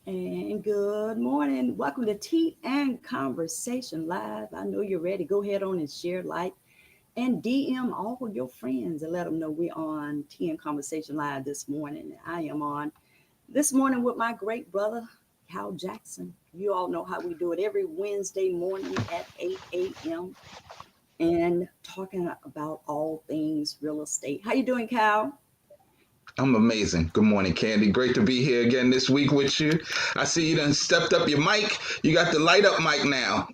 And good morning. Welcome to Tea and Conversation Live. I know you're ready. Go ahead on and share, like, and DM all of your friends and let them know we're on Tea and Conversation Live this morning. I am on this morning with my great brother, Cal Jackson. You all know how we do it every Wednesday morning at 8 a.m. and talking about all things real estate. How you doing, Cal? I'm amazing. Good morning, Candy. Great to be here again this week with you. I see you done stepped up your mic. You got the light up mic now.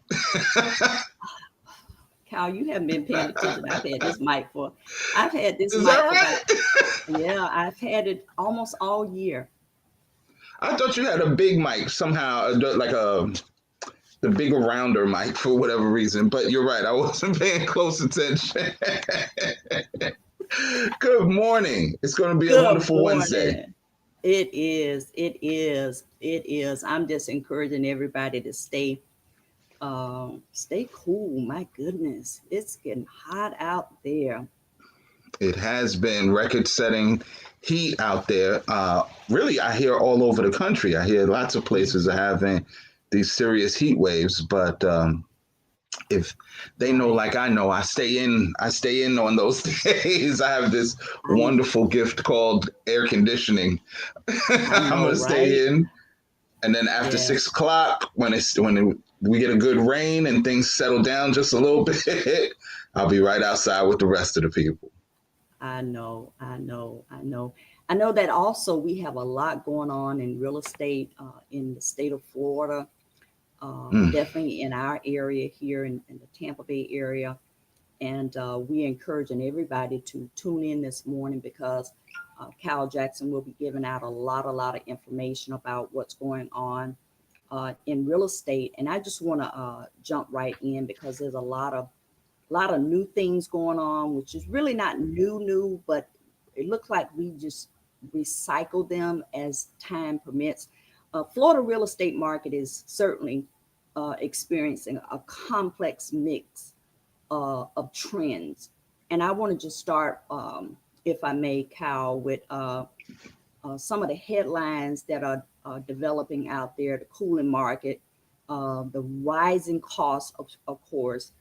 Cal, you haven't been paying attention. I've had this Is mic that for about, right? yeah, I've had it almost all year. I thought you had a big mic somehow, like the bigger rounder mic for whatever reason. But you're right. I wasn't paying close attention. Good morning. It's going to be a Good wonderful Wednesday. morning. It is. It is. It is. I'm just encouraging everybody to stay cool. My goodness, it's getting hot out there. It has been record-setting heat out there. Really, I hear all over the country. I hear lots of places are having these serious heat waves. But if they know, Right. like I know, I stay in. I stay in on those days. I have this I wonderful gift called air conditioning. I I'm know, gonna stay right? in, and then after Yeah. 6 o'clock, we get a good rain and things settle down just a little bit, I'll be right outside with the rest of the people. I know. I know. I know. I know that also we have a lot going on in real estate in the state of Florida. Mm. Definitely in our area here in the Tampa Bay area. And we're encouraging everybody to tune in this morning because Cal Jackson will be giving out a lot of information about what's going on in real estate. And I just want to jump right in because there's a lot of new things going on, which is really not new, but it looks like we just recycle them as time permits. Florida real estate market is certainly experiencing a complex mix of trends. And I want to just start, if I may, Cal, with some of the headlines that are developing out there, the cooling market, the rising cost, of course,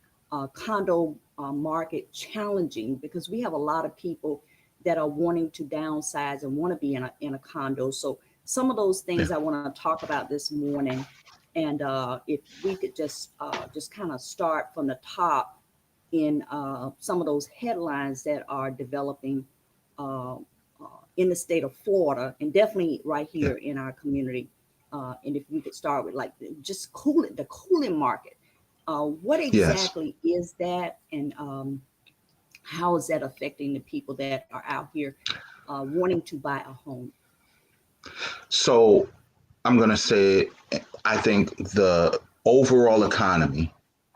condo market challenging because we have a lot of people that are wanting to downsize and want to be in a condo. So some of those things Yeah. I want to talk about this morning, and if we could just kind of start from the top in some of those headlines that are developing in the state of Florida, and definitely right Yeah. here in our community. And if we could start with like just cooling the cooling market. What Yes. exactly is that, and how is that affecting the people that are out here wanting to buy a home? So I'm going to say, I think the overall economy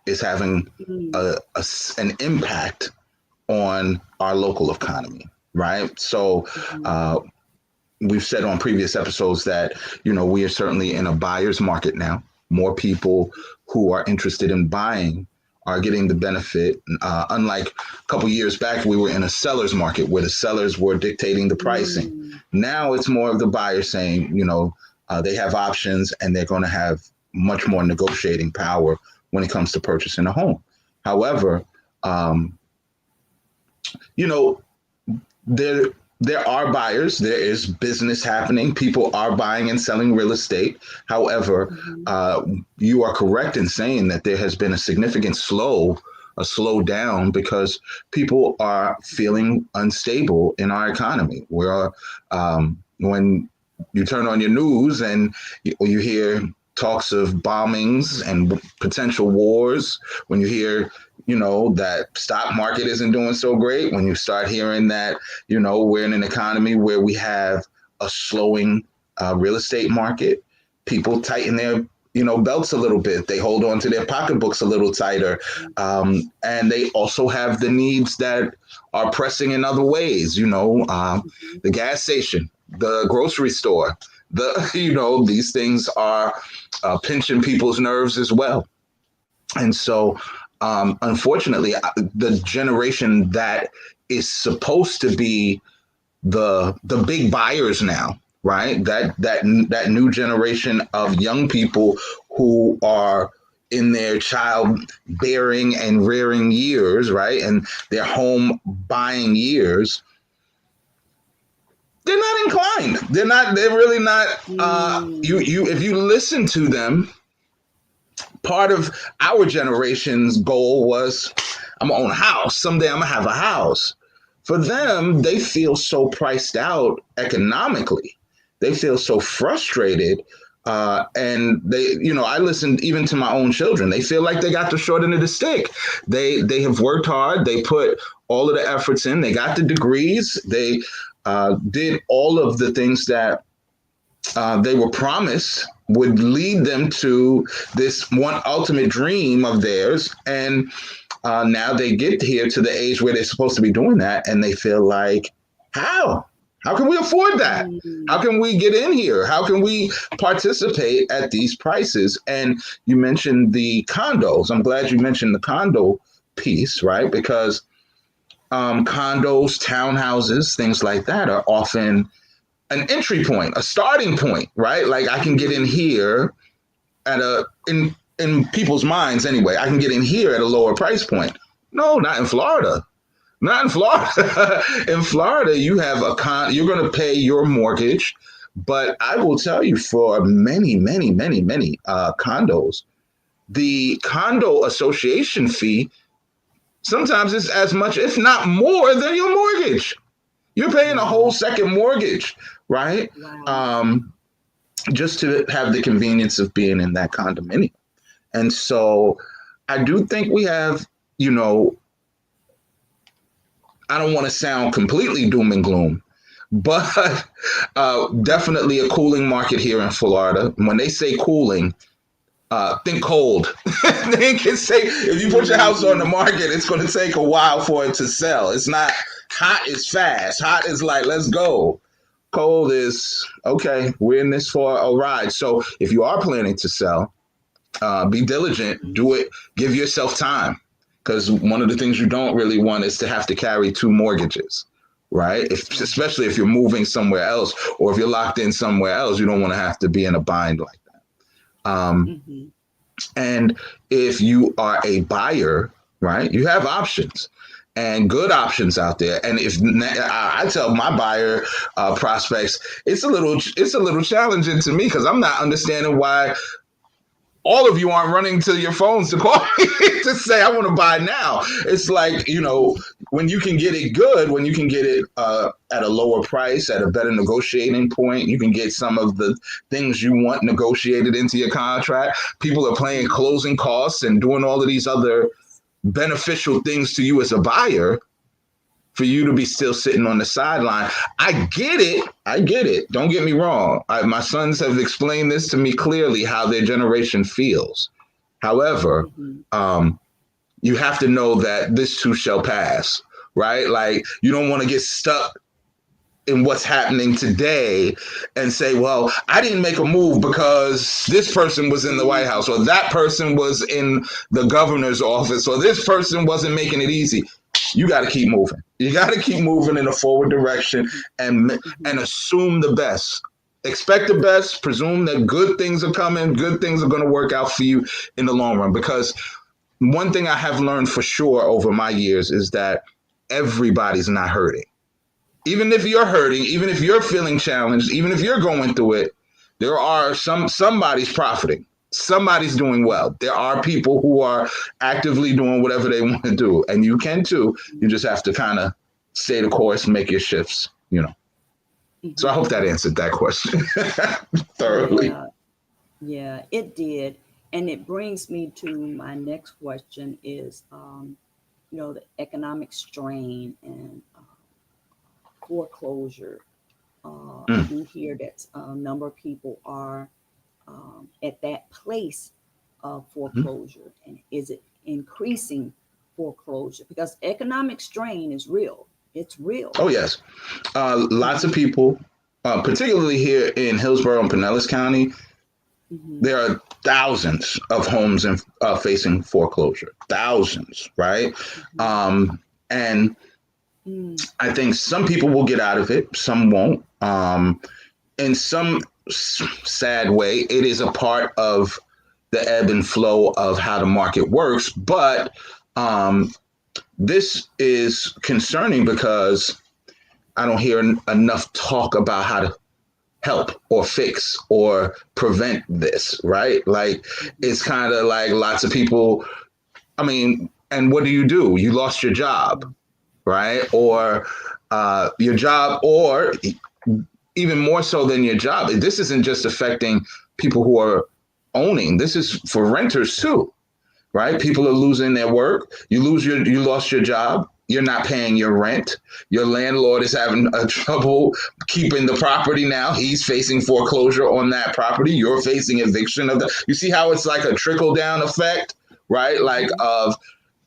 is having Mm, an impact on our local economy, right? So mhm, uh, we've said on previous episodes that, we are certainly in a buyer's market now. More people who are interested in buying are getting the benefit. Unlike a couple years back, we were in a seller's market where the sellers were dictating the pricing. mm, Now it's more of the buyer saying, they have options and they're going to have much more negotiating power when it comes to purchasing a home. However, um, you know, there there are buyers. There is business happening. People are buying and selling real estate. However, mhm, uh, you are correct in saying that there has been a significant a slowdown because people are feeling unstable in our economy. When you turn on your news and you hear talks of bombings and potential wars, when you hear that stock market isn't doing so great, when you start hearing that we're in an economy where we have a slowing real estate market, people tighten their belts a little bit. They hold on to their pocketbooks a little tighter, and they also have the needs that are pressing in other ways. mhm. The gas station, the grocery store, these things are pinching people's nerves as well. And so, unfortunately, the generation that is supposed to be the big buyers now, right? That new generation of young people who are in their childbearing and rearing years, right, and their home buying years, they're not inclined. They're not. They're really not. If you listen to them, part of our generation's goal was, I'm gonna own a house. Someday I'm gonna have a house. For them, they feel so priced out economically. They feel so frustrated. And I listened even to my own children. They feel like they got the short end of the stick. They have worked hard. They put all of the efforts in. They got the degrees. They did all of the things that they were promised would lead them to this one ultimate dream of theirs. And now they get here to the age where they're supposed to be doing that. And they feel like, how? How can we afford that? How can we get in here? How can we participate at these prices? And you mentioned the condos. I'm glad you mentioned the condo piece, right? Because condos, townhouses, things like that are often an entry point, a starting point, right? Like I can get in here in people's minds anyway, I can get in here at a lower price point. No, not in Florida. Not in Florida. In Florida, you have you're going to pay your mortgage, but I will tell you, for many, many, many, many condos, the condo association fee sometimes is as much, if not more, than your mortgage. You're paying a whole second mortgage, right? Wow. Just to have the convenience of being in that condominium. And so I do think we have, I don't want to sound completely doom and gloom, but definitely a cooling market here in Florida. When they say cooling, think cold. They can say, if you put your house on the market, it's going to take a while for it to sell. It's not hot is fast. Hot is like, let's go. Cold is, okay, we're in this for a ride. So if you are planning to sell, be diligent, do it, give yourself time. Because one of the things you don't really want is to have to carry two mortgages, right? Especially if you're moving somewhere else, or if you're locked in somewhere else, you don't want to have to be in a bind like that. And if you are a buyer, right, you have options and good options out there. And if I tell my buyer prospects, it's a little challenging to me because I'm not understanding why all of you aren't running to your phones to call me to say, I want to buy now. It's like, when you can get it good, when you can get it at a lower price, at a better negotiating point, you can get some of the things you want negotiated into your contract. People are paying closing costs and doing all of these other beneficial things to you as a buyer, for you to be still sitting on the sideline. I get it. Don't get me wrong. My sons have explained this to me clearly, how their generation feels. However, you have to know that this too shall pass, right? Like, you don't want to get stuck in what's happening today and say, well, I didn't make a move because this person was in the White House, or that person was in the governor's office, or this person wasn't making it easy. You got to keep moving. You got to keep moving in a forward direction and assume the best. Expect the best. Presume that good things are coming. Good things are going to work out for you in the long run. Because one thing I have learned for sure over my years is that everybody's not hurting. Even if you're hurting, even if you're feeling challenged, even if you're going through it, there are somebody's profiting. Somebody's doing well. There are people who are actively doing whatever they want to do, and you can too. You just have to kind of stay the course, make your shifts, So I hope that answered that question thoroughly. Yeah, it did. And it brings me to my next question is, the economic strain and foreclosure. I do hear that a number of people are at that place of foreclosure. And is it increasing foreclosure? Because economic strain is real. It's real. Oh, yes. Lots of people, particularly here in Hillsborough and Pinellas County, there are thousands of homes facing foreclosure. Thousands, right? And I think some people will get out of it. Some won't. in some sad way, it is a part of the ebb and flow of how the market works. But this is concerning because I don't hear enough talk about how to help or fix or prevent this, right? Like, it's kind of like lots of people, I mean, and what do? You lost your job, right? Or your job, or even more so than your job. This isn't just affecting people who are owning. This is for renters too, right? People are losing their work. You lost your job. You're not paying your rent. Your landlord is having trouble keeping the property now. He's facing foreclosure on that property. You're facing eviction of the. You see how it's like a trickle down effect, right? Like, of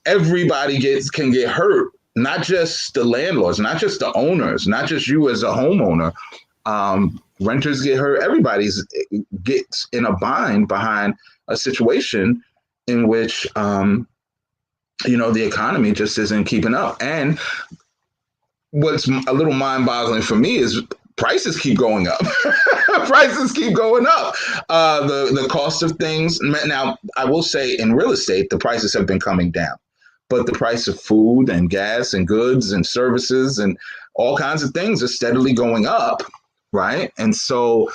everybody can get hurt, not just the landlords, not just the owners, not just you as a homeowner. Renters get hurt. Everybody gets in a bind behind a situation in which the economy just isn't keeping up. And what's a little mind-boggling for me is prices keep going up. Prices keep going up. The cost of things. Now, I will say, in real estate, the prices have been coming down, but the price of food and gas and goods and services and all kinds of things are steadily going up, right? And so,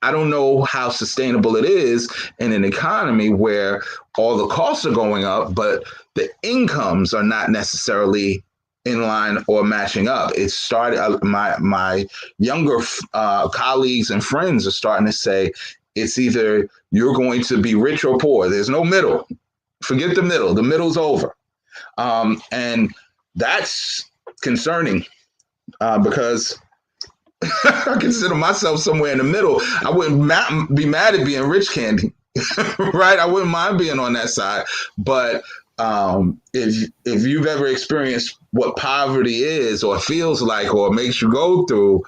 I don't know how sustainable it is in an economy where all the costs are going up, but the incomes are not necessarily in line or matching up. It started. My younger colleagues and friends are starting to say it's either you're going to be rich or poor. There's no middle. Forget the middle. The middle's over, and that's concerning because I consider myself somewhere in the middle. I wouldn't be mad at being rich, Candy, right? I wouldn't mind being on that side. But if you've ever experienced what poverty is or feels like or makes you go through,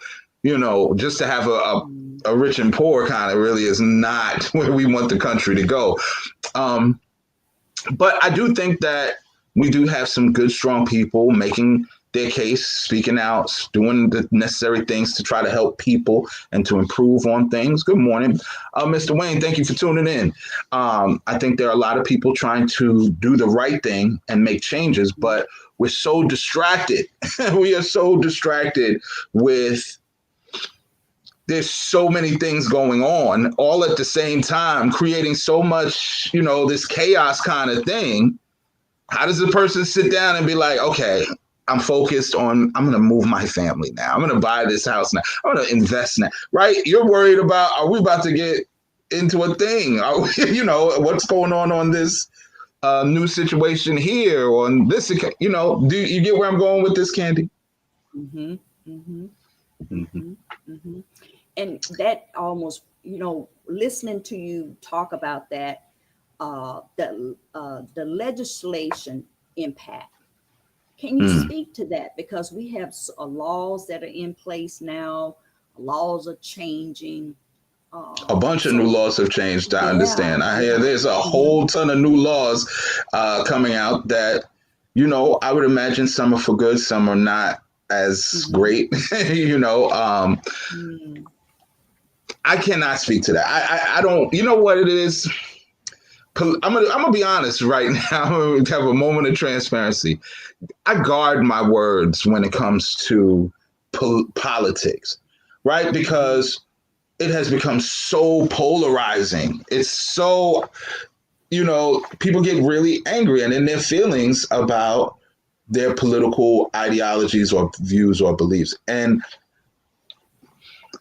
just to have a rich and poor kind of really is not where we want the country to go. But I do think that we do have some good, strong people making their case, speaking out, doing the necessary things to try to help people and to improve on things. Good morning, Mr. Wayne. Thank you for tuning in. I think there are a lot of people trying to do the right thing and make changes, but we're so distracted. We are so distracted with there's so many things going on all at the same time, creating so much, this chaos kind of thing. How does a person sit down and be like, okay, I'm focused on, I'm going to move my family now. I'm going to buy this house now. I'm going to invest now, right? You're worried about, are we about to get into a thing? What's going on this new situation here or on this, do you get where I'm going with this, Candy? Mm-hmm. Mm-hmm. Mm-hmm. Mm-hmm. And that almost, listening to you talk about that, the legislation impact. Can you speak to that? Because we have laws that are in place now. Laws are changing. A bunch of new laws have changed. I understand. I hear there's a whole ton of new laws coming out that, I would imagine some are for good, some are not as great. I cannot speak to that. I don't. You know what it is? I'm gonna be honest right now. I'm gonna have a moment of transparency. I guard my words when it comes to politics, right? Because it has become so polarizing. It's so, people get really angry and in their feelings about their political ideologies or views or beliefs. And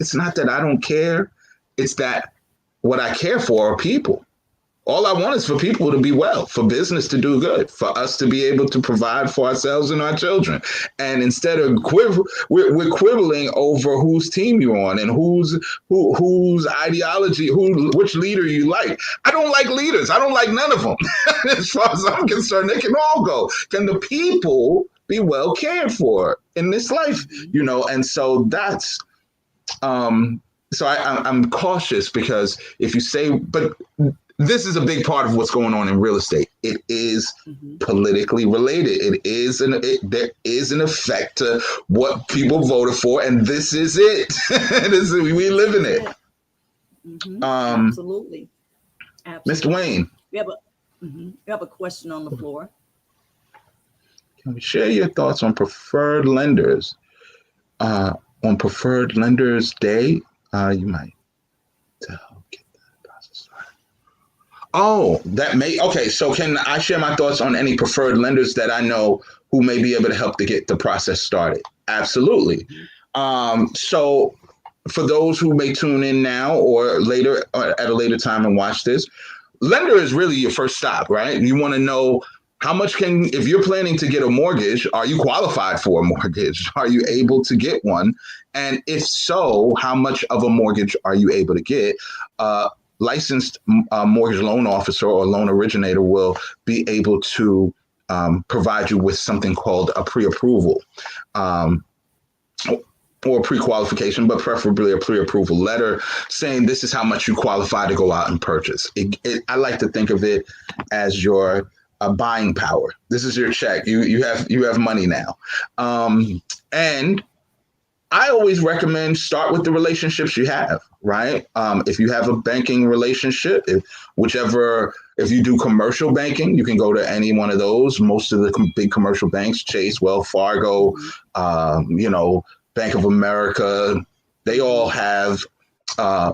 it's not that I don't care. It's that what I care for are people. All I want is for people to be well, for business to do good, for us to be able to provide for ourselves and our children. And instead of we're quibbling over whose team you're on and whose ideology, which leader you like. I don't like leaders. I don't like none of them. As far as I'm concerned, they can all go. Can the people be well cared for in this life? And so that's so I'm cautious because if you say, but this is a big part of what's going on in real estate. it is Mm-hmm. politically related. There is an effect to what people voted for, and this is it. We This live in is it. it. Mm-hmm. Um, Absolutely. Mr. Absolutely. Wayne, We have a we have a question on the floor. can we share your thoughts on preferred lenders? On Preferred Lenders Day, you might get the process started. Oh, that may okay. So can I share my thoughts on any preferred lenders that I know who may be able to help to get the process started? Absolutely. Mm-hmm. So for those who may tune in now or later at a later time and watch this, lender is really your first stop, right? You want to know how much if you're planning to get a mortgage, are you qualified for a mortgage? Are you able to get one? And if so, how much of a mortgage are you able to get? Licensed mortgage loan officer or loan originator will be able to provide you with something called a pre-approval. Um, or pre-qualification, but preferably a pre-approval letter saying this is how much you qualify to go out and purchase. I like to think of it as your buying power. This is your check. You have money now, and I always recommend start with the relationships you have. Right, if you have a banking relationship, if you do commercial banking, you can go to any one of those. Most of the big commercial banks, Chase, Wells Fargo, Mm-hmm. Bank of America, they all Mm-hmm. have uh,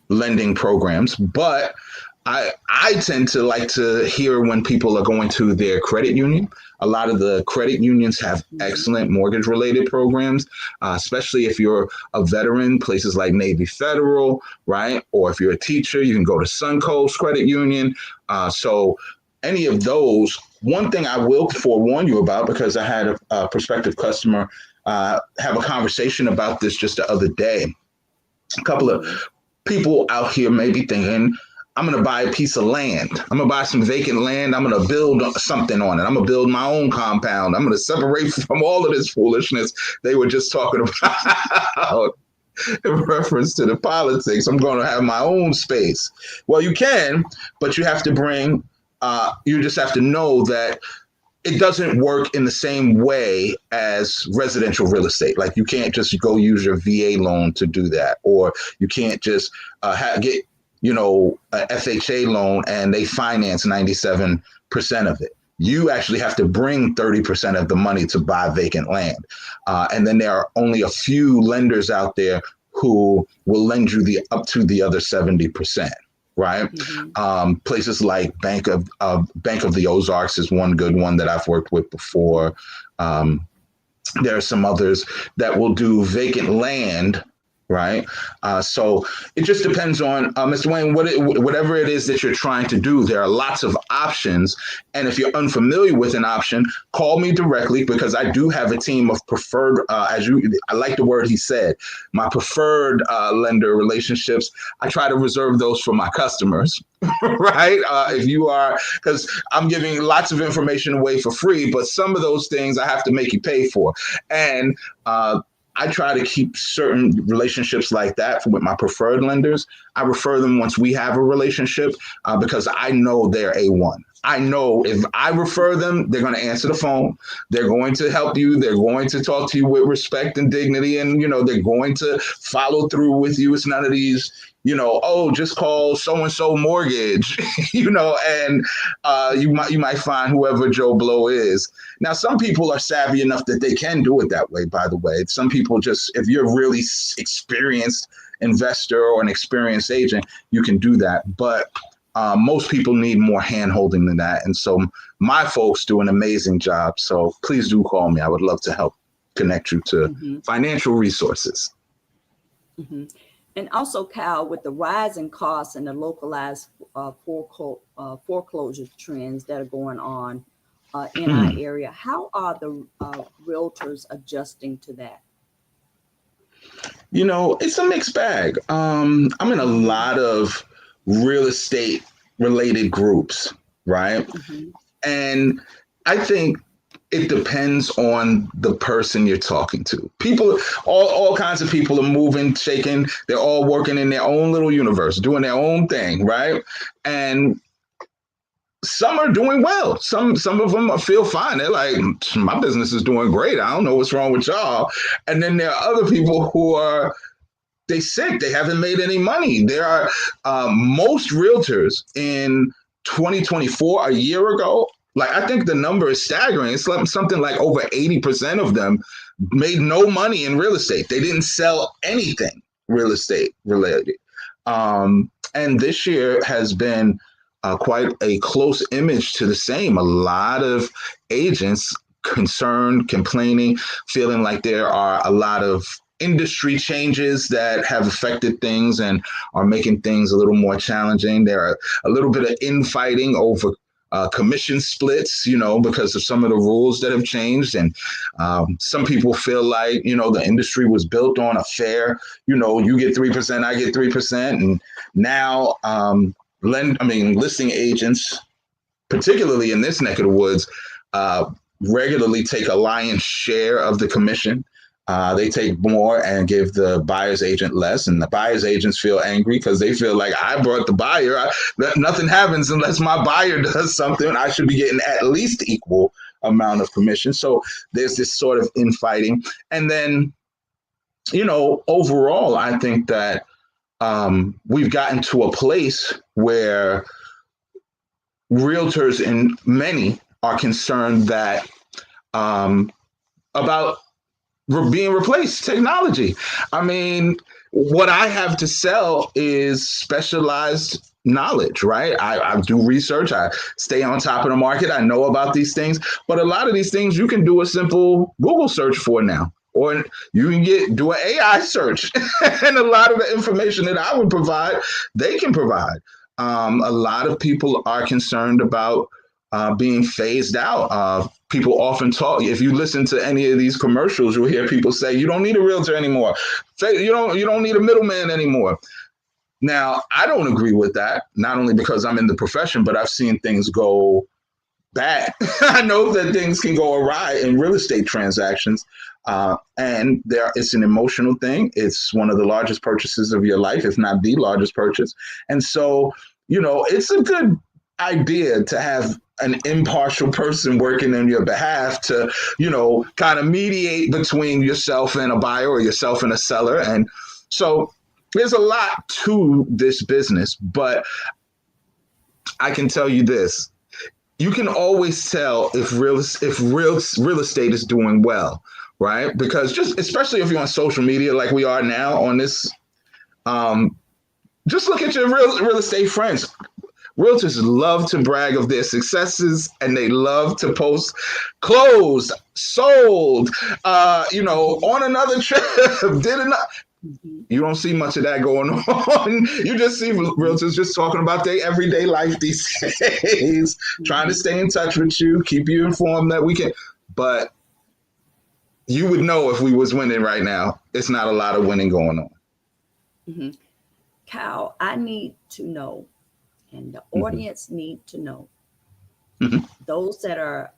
lending programs. But I tend to like to hear when people are going to their credit union. A lot of the credit unions have Mm-hmm. excellent mortgage related programs, especially if you're a veteran, places like Navy Federal, right? Or if you're a teacher, you can go to Suncoast Credit Union. So any of those, one thing I will forewarn you about, because I had a prospective customer have a conversation about this just the other day. A couple of Mm-hmm. people out here may be thinking, I'm going to buy a piece of land. I'm going to buy some vacant land. I'm going to build something on it. I'm going to build my own compound. I'm going to separate from all of this foolishness they were just talking about in reference to the politics. I'm going to have my own space. Well, you can, but you just have to know that it doesn't work in the same way as residential real estate. Like you can't just go use your VA loan to do that, or you can't just get a FHA loan and they finance 97% of it. You actually have to bring 30% of the money to buy vacant land, and then there are only a few lenders out there who will lend you up to the other 70%. Right. Mm-hmm. Places like Bank of the Ozarks is one good one that I've worked with before. There are some others that will do vacant land. Right. So it just depends on Mr. Wayne, whatever it is that you're trying to do. There are lots of options. And if you're unfamiliar with an option, call me directly, because I do have a team of preferred, I like the word he said, my preferred lender relationships. I try to reserve those for my customers. Right. If you are, because I'm giving lots of information away for free, but some of those things I have to make you pay for. And I try to keep certain relationships like that with my preferred lenders. I refer them once we have a relationship because I know they're A1. I know if I refer them, they're going to answer the phone. They're going to help you. They're going to talk to you with respect and dignity. And, they're going to follow through with you. It's none of these, just call so-and-so mortgage, and you might find whoever Joe Blow is. Now, some people are savvy enough that they can do it that way, by the way. Some people just, if you're a really experienced investor or an experienced agent, you can do that. But most people need more hand-holding than that. And so my folks do an amazing job. So please do call me. I would love to help connect you to Mm-hmm. financial resources. Mm-hmm. And also, Cal, with the rising costs and the localized foreclosure trends that are going on in our area, how are the realtors adjusting to that? It's a mixed bag. I'm in a lot of real estate related groups, right? Mm-hmm. And I think it depends on the person you're talking to. People, all kinds of people are moving, shaking. They're all working in their own little universe, doing their own thing, right? And some are doing well. Some of them feel fine. They're like, my business is doing great. I don't know what's wrong with y'all. And then there are other people who are they sick. They haven't made any money. There are most realtors in 2024 a year ago. Like I think the number is staggering. It's something like over 80% of them made no money in real estate. They didn't sell anything real estate related. And this year has been quite a close image to the same. A lot of agents concerned, complaining, feeling like there are a lot of industry changes that have affected things and are making things a little more challenging. There are a little bit of infighting over commission splits, because of some of the rules that have changed. And some people feel like, the industry was built on a fair, you get 3%, I get 3%. And now listing agents, particularly in this neck of the woods, regularly take a lion's share of the commission. They take more and give the buyer's agent less, and the buyer's agents feel angry because they feel like I brought the buyer. Nothing happens unless my buyer does something. I should be getting at least equal amount of commission. So there's this sort of infighting. And then, overall, I think that we've gotten to a place where realtors and many are concerned that about being replaced. Technology. I mean, what I have to sell is specialized knowledge, right? I do research. I stay on top of the market. I know about these things, but a lot of these things you can do a simple Google search for now, or you can do an AI search, and a lot of the information that I would provide, they can provide. A lot of people are concerned about being phased out. People often talk. If you listen to any of these commercials, you'll hear people say, "You don't need a realtor anymore. You don't need a middleman anymore." Now, I don't agree with that. Not only because I'm in the profession, but I've seen things go bad. I know that things can go awry in real estate transactions, and it's an emotional thing. It's one of the largest purchases of your life, if not the largest purchase. And so, it's a good idea to have an impartial person working on your behalf to, kind of mediate between yourself and a buyer or yourself and a seller. And so there's a lot to this business, but I can tell you this. You can always tell if real estate is doing well, right? Because especially if you're on social media like we are now on this, just look at your real estate friends. Realtors love to brag of their successes, and they love to post closed, sold, on another trip, did enough. You don't see much of that going on. You just see realtors just talking about their everyday life these days, trying to stay in touch with you, keep you informed that we can. But you would know if we was winning right now. It's not a lot of winning going on. Mm-hmm. Kyle, I need to know, and the audience need to know, those that are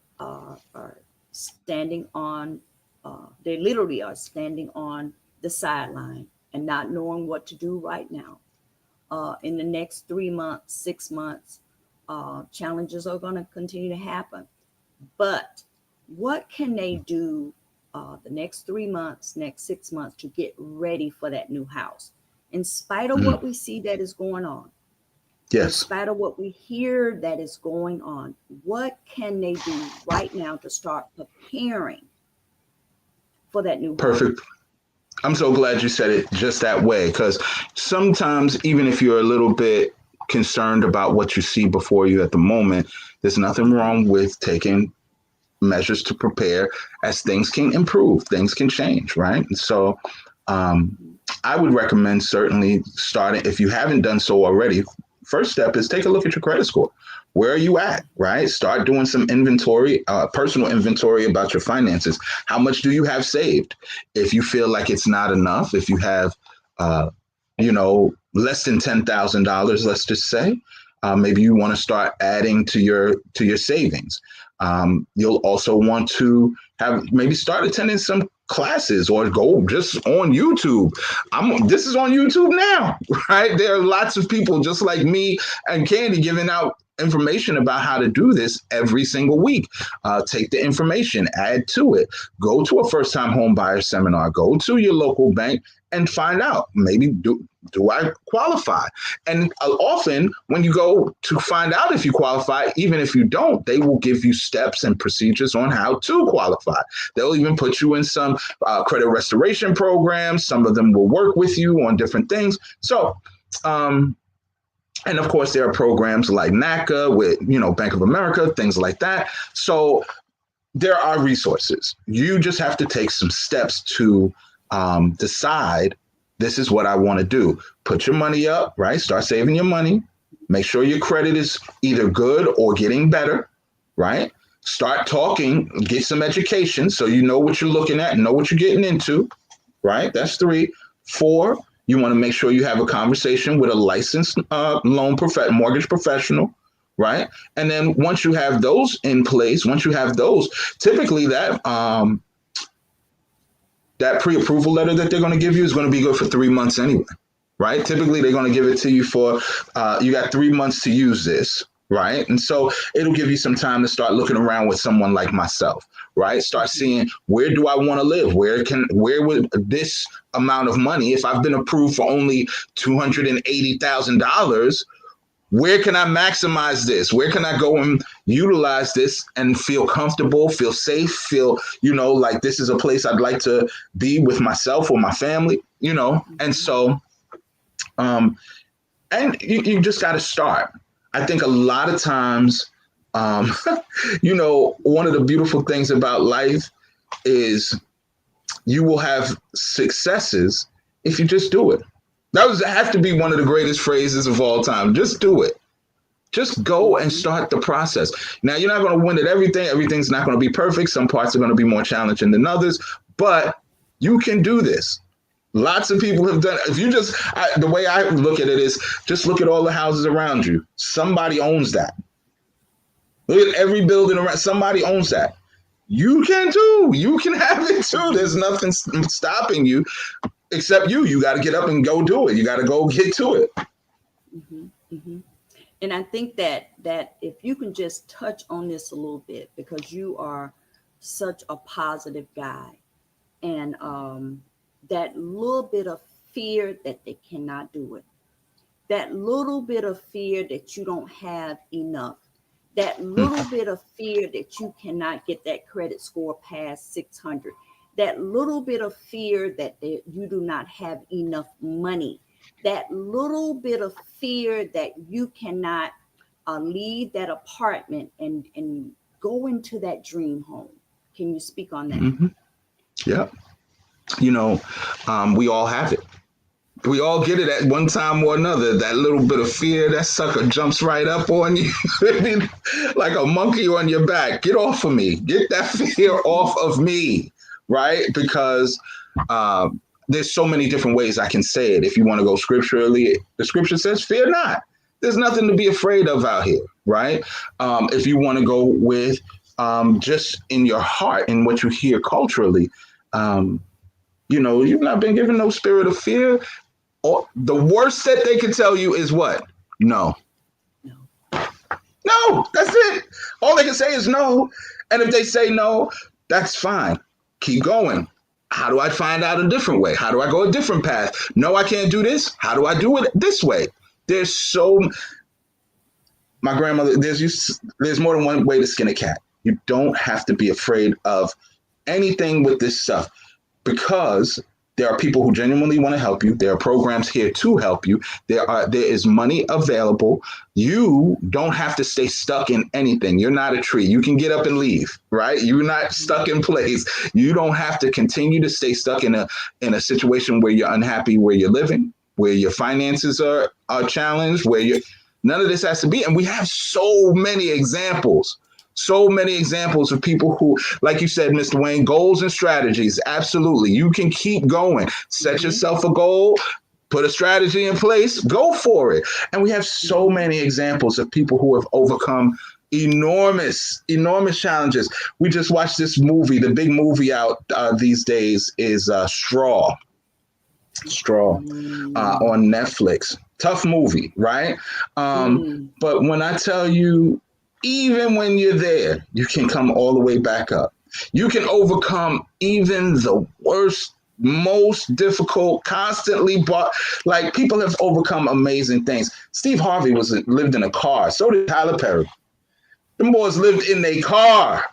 standing on, they literally are standing on the sideline and not knowing what to do right now. In the next 3 months, 6 months, challenges are going to continue to happen. But what can they do the next 3 months, next 6 months to get ready for that new house? In spite of what we see that is going on, yes, in spite of what we hear that is going on, what can they do right now to start preparing for that new perfect house? I'm so glad you said it just that way, because sometimes even if you're a little bit concerned about what you see before you at the moment, there's nothing wrong with taking measures to prepare, as things can improve, things can change, right? And so I would recommend certainly starting, if you haven't done so already, first step is take a look at your credit score. Where are you at, right? Start doing some inventory, personal inventory about your finances. How much do you have saved? If you feel like it's not enough, if you have, less than $10,000, let's just say, maybe you want to start adding to your savings. You'll also want to maybe start attending some classes or go just on YouTube. This is on YouTube now, right? There are lots of people just like me and Candy giving out information about how to do this every single week. Take the information, add to it, go to a first-time home buyer seminar, go to your local bank and find out, maybe do I qualify? And often when you go to find out if you qualify, even if you don't, they will give you steps and procedures on how to qualify. They'll even put you in some credit restoration programs. Some of them will work with you on different things. So, and of course, there are programs like NACA with, Bank of America, things like that. So there are resources. You just have to take some steps to decide, this is what I want to do. Put your money up, right? Start saving your money. Make sure your credit is either good or getting better, right? Start talking, get some education so you know what you're looking at and know what you're getting into, right? That's 3. 4, you want to make sure you have a conversation with a licensed mortgage professional, right? And then once you have those in place, typically that pre-approval letter that they're going to give you is going to be good for 3 months anyway, right? Typically, they're going to give it to you for, you got 3 months to use this, right? And so it'll give you some time to start looking around with someone like myself, right? Start seeing, where do I want to live? Where would this amount of money, if I've been approved for only $280,000, where can I maximize this? Where can I go and utilize this and feel comfortable, feel safe, feel, like this is a place I'd like to be with myself or my family, And so, and you just got to start. I think a lot of times, one of the beautiful things about life is you will have successes if you just do it. That have to be one of the greatest phrases of all time. Just do it. Just go and start the process. Now, you're not going to win at everything. Everything's not going to be perfect. Some parts are going to be more challenging than others, but you can do this. Lots of people have done it. If you the way I look at it is just look at all the houses around you. Somebody owns that. Look at every building around. Somebody owns that. You can too. You can have it too. There's nothing stopping you. Except you got to get up and go do it. You got to go get to it. Mm-hmm, mm-hmm. And I think that if you can just touch on this a little bit, because you are such a positive guy, and that little bit of fear that they cannot do it, that little bit of fear that you don't have enough, that little bit of fear that you cannot get that credit score past 600, that little bit of fear that you do not have enough money, that little bit of fear that you cannot leave that apartment and go into that dream home. Can you speak on that? Mm-hmm. Yeah. We all have it. We all get it at one time or another. That little bit of fear, that sucker jumps right up on you like a monkey on your back. Get off of me. Get that fear off of me. Right? Because there's so many different ways I can say it. If you want to go scripturally, the scripture says, fear not. There's nothing to be afraid of out here. Right? If you want to go with just in your heart and what you hear culturally, you've not been given no spirit of fear. Or the worst that they can tell you is what? No. No, that's it. All they can say is no. And if they say no, that's fine. Keep going. How do I find out a different way? How do I go a different path? No, I can't do this. How do I do it this way? My grandmother, there's more than one way to skin a cat. You don't have to be afraid of anything with this stuff, because there are people who genuinely want to help you. There are programs here to help you. There is money available. You don't have to stay stuck in anything. You're not a tree. You can get up and leave, right? You're not stuck in place. You don't have to continue to stay stuck in a situation where you're unhappy, where you're living, where your finances are challenged, none of this has to be. And we have so many examples. So many examples of people who, like you said, Mr. Wayne, goals and strategies. Absolutely. You can keep going. Set yourself a goal, put a strategy in place, go for it. And we have so many examples of people who have overcome enormous challenges. We just watched this movie. The big movie out these days is Straw on Netflix. Tough movie, right? Mm. But when I tell you, even when you're there, you can come all the way back up. You can overcome even the worst, most difficult, constantly, but like people have overcome amazing things. Steve Harvey lived in a car. So did Tyler Perry. The boys lived in a car,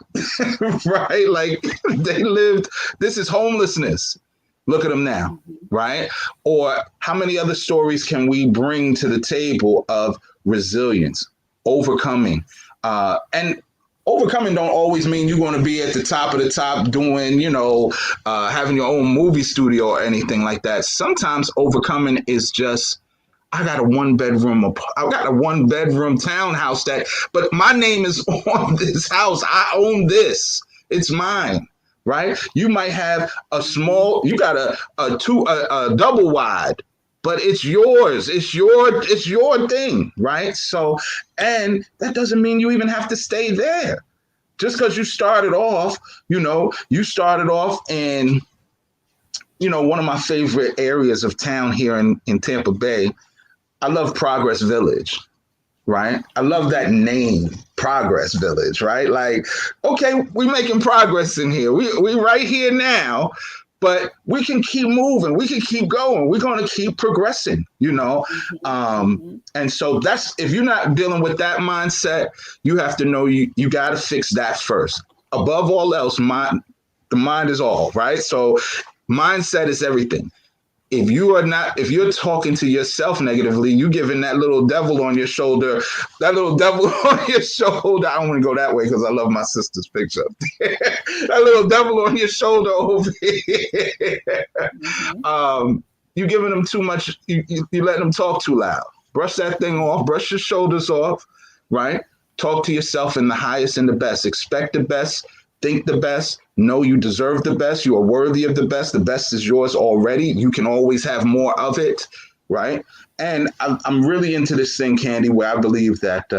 right? Like they lived. This is homelessness. Look at them now, Mhm. right? Or how many other stories can we bring to the table of resilience, overcoming, and overcoming don't always mean you're going to be at the top of the top doing, having your own movie studio or anything like that. Sometimes overcoming is just I got a one bedroom townhouse but my name is on this house. I own this. It's mine, right? You might have you got a double wide, but it's yours. It's your thing, right? So, and that doesn't mean you even have to stay there. Just because you started off in, one of my favorite areas of town here in Tampa Bay. I love Progress Village, right? I love that name, Progress Village, right? Like, okay, we're making progress in here. We right here now, but we can keep moving. We can keep going. We're going to keep progressing, Mhm. Mhm. And so that's, if you're not dealing with that mindset, you have to know you got to fix that first. Above all else, the mind is all, right? So mindset is everything. If you're talking to yourself negatively, you giving that little devil on your shoulder, I don't want to go that way because I love my sister's picture. That little devil on your shoulder over here. Mhm. You giving them too much. You letting them talk too loud. Brush that thing off. Brush your shoulders off. Right. Talk to yourself in the highest and the best. Expect the best. Think the best. Know you deserve the best. You are worthy of the best. The best is yours already. You can always have more of it. Right. And I'm really into this thing, Candy, where I believe that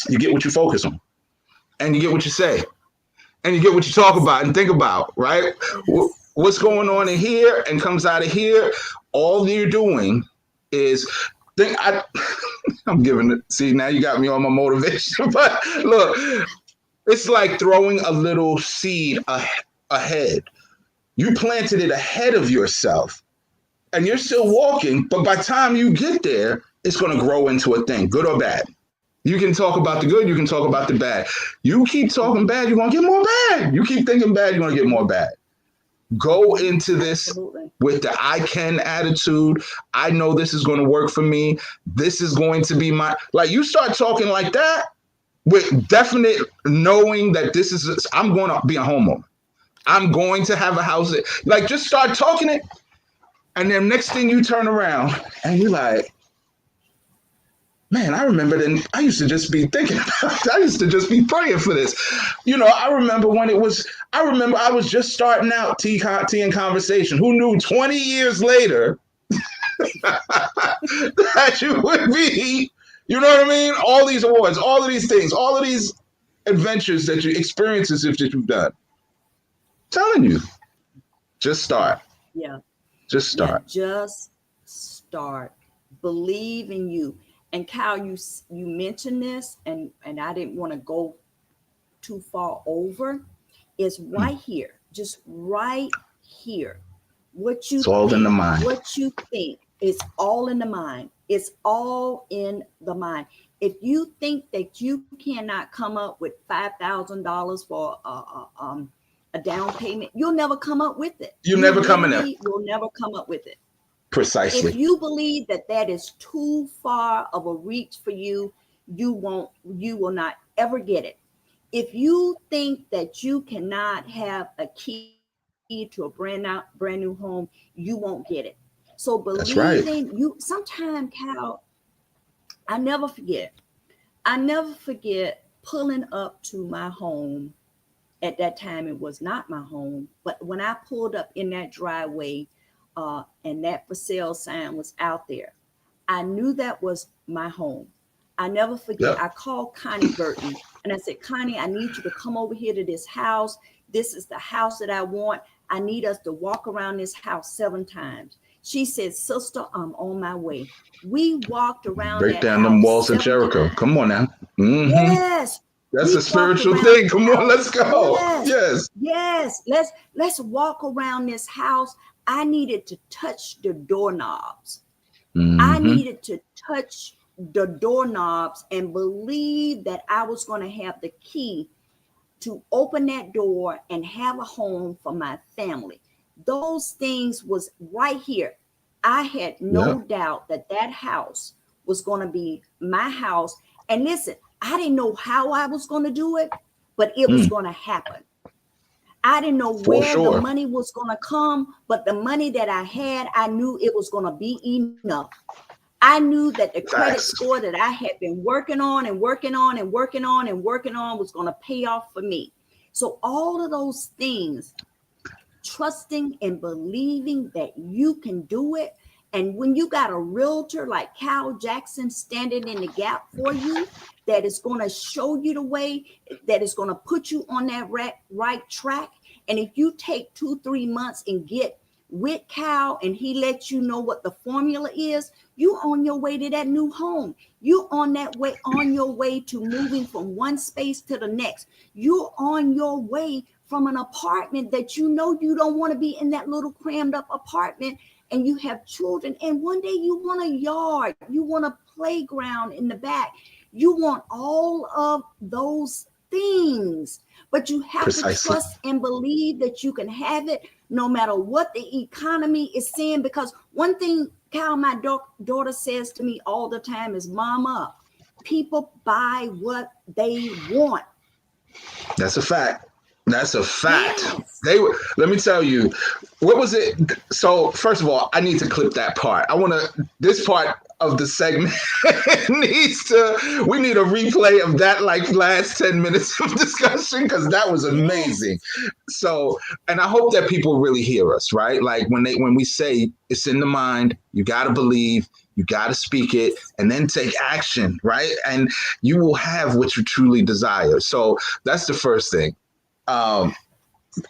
you get what you focus on, and you get what you say, and you get what you talk Yes. about and think about, right? Yes. What's going on in Yes. here and comes out of here. All you're doing is think. I'm giving it. See, now you got me on my motivation. But look, it's like throwing a little seed ahead. You planted it ahead of yourself, and you're still Yes. walking. But by the time you get there, it's going to grow into a thing, good or bad. You can talk about the good, you can talk about the bad. You keep talking Mhm. bad, you're gonna get more bad. You keep thinking bad, you're gonna get more Mhm. bad. Go Mhm. into this Absolutely. with the I can attitude. I know this is gonna work for me. This is going to be like you start talking like that with definite knowing that I'm gonna be a homeowner. I'm going to have a house. Like just start talking it, and then next thing you turn around and you're like, man, I remember then I used to just be thinking about it. I used to just be praying for this. I remember I was just starting out tea and conversation. Who knew 20 years later that you would be, you know what I mean? All these awards, all of these things, all of these adventures experiences that you've done. I'm telling you, just Yeah. start. Yeah. Just Yeah. start. Just start. Believe in you. And Cal, you mentioned this, and I didn't want to go too far over. Is Mm. right here, just right here. What you It's all in the think, mind. what you think, it's all in the mind. It's all in the mind. If you think that you cannot come up with $5,000 for a down payment, you'll never come up with it. You You never coming there. literally will never come up with it. If Precisely. you believe that that is too far of a reach for you, you will not ever get it. If you think that you cannot have a key to a brand new home, you won't get it. So That's right. believing you, sometime Cal, I never forget. I never forget pulling up to my home. At that time, it was not my home, but when I pulled up in that driveway, and that for sale sign was out there, I knew that was my home. I never forget. Yep. I called Connie Burton and I said, Connie, I need you to come over here to this house. This is the house that I want. I need us to walk around this house 7 times. She said, sister, I'm on my way. We walked around Break that down them house walls of 7 Jericho. times. Come on now. Hmm. Yes, That's a we walked spiritual around thing. that Come on, house. let's go. Yes, Yes. yes. Let's walk around this house. I needed to touch the doorknobs. I Hmm. needed to touch the doorknobs and believe that I was going to have the key to open that door and have a home for my family. Those things was right here. I had Yeah. no doubt that that house was going to be my house. And listen, I didn't know how I was going to do it, but it was Mm, going to happen. I didn't know for where the sure. money was going to come, but the money that I had, I knew it was going to be enough. I knew that the credit Facts. score that I had been working on and working on and working on and working on was going to pay off for me. So, all of those things, trusting and believing that you can do it. And when you got a realtor like Cal Jackson standing in the gap for you, that is going to show you the way, that is going to put you on that right track. And if you take 2-3 months and get with Cal and he lets you know what the formula is, you on your way to that new home. You on your way to moving from one space to the next. You're on your way from an apartment that you know you don't want to be in, that little crammed up apartment, and you have children, and one day you want a yard, you want a playground in the back, you want all of those things, but you have to Precisely. trust and believe that you can have it no matter what the economy is saying. Because one thing Cal, my daughter, says to me all the time is, mama, people buy what they want. That's a fact. That's a fact. Yes. They were, let me tell you, what was it? So, first of all, I need to clip that part. I want to, this part of the segment we need a replay of that like last 10 minutes of discussion because that was Yes. amazing. So, and I hope that people really hear us, right? Like when we say it's in the mind, you got to believe, you got to speak it, and then take action, right? And you will have what you truly desire. So that's the first thing. Um,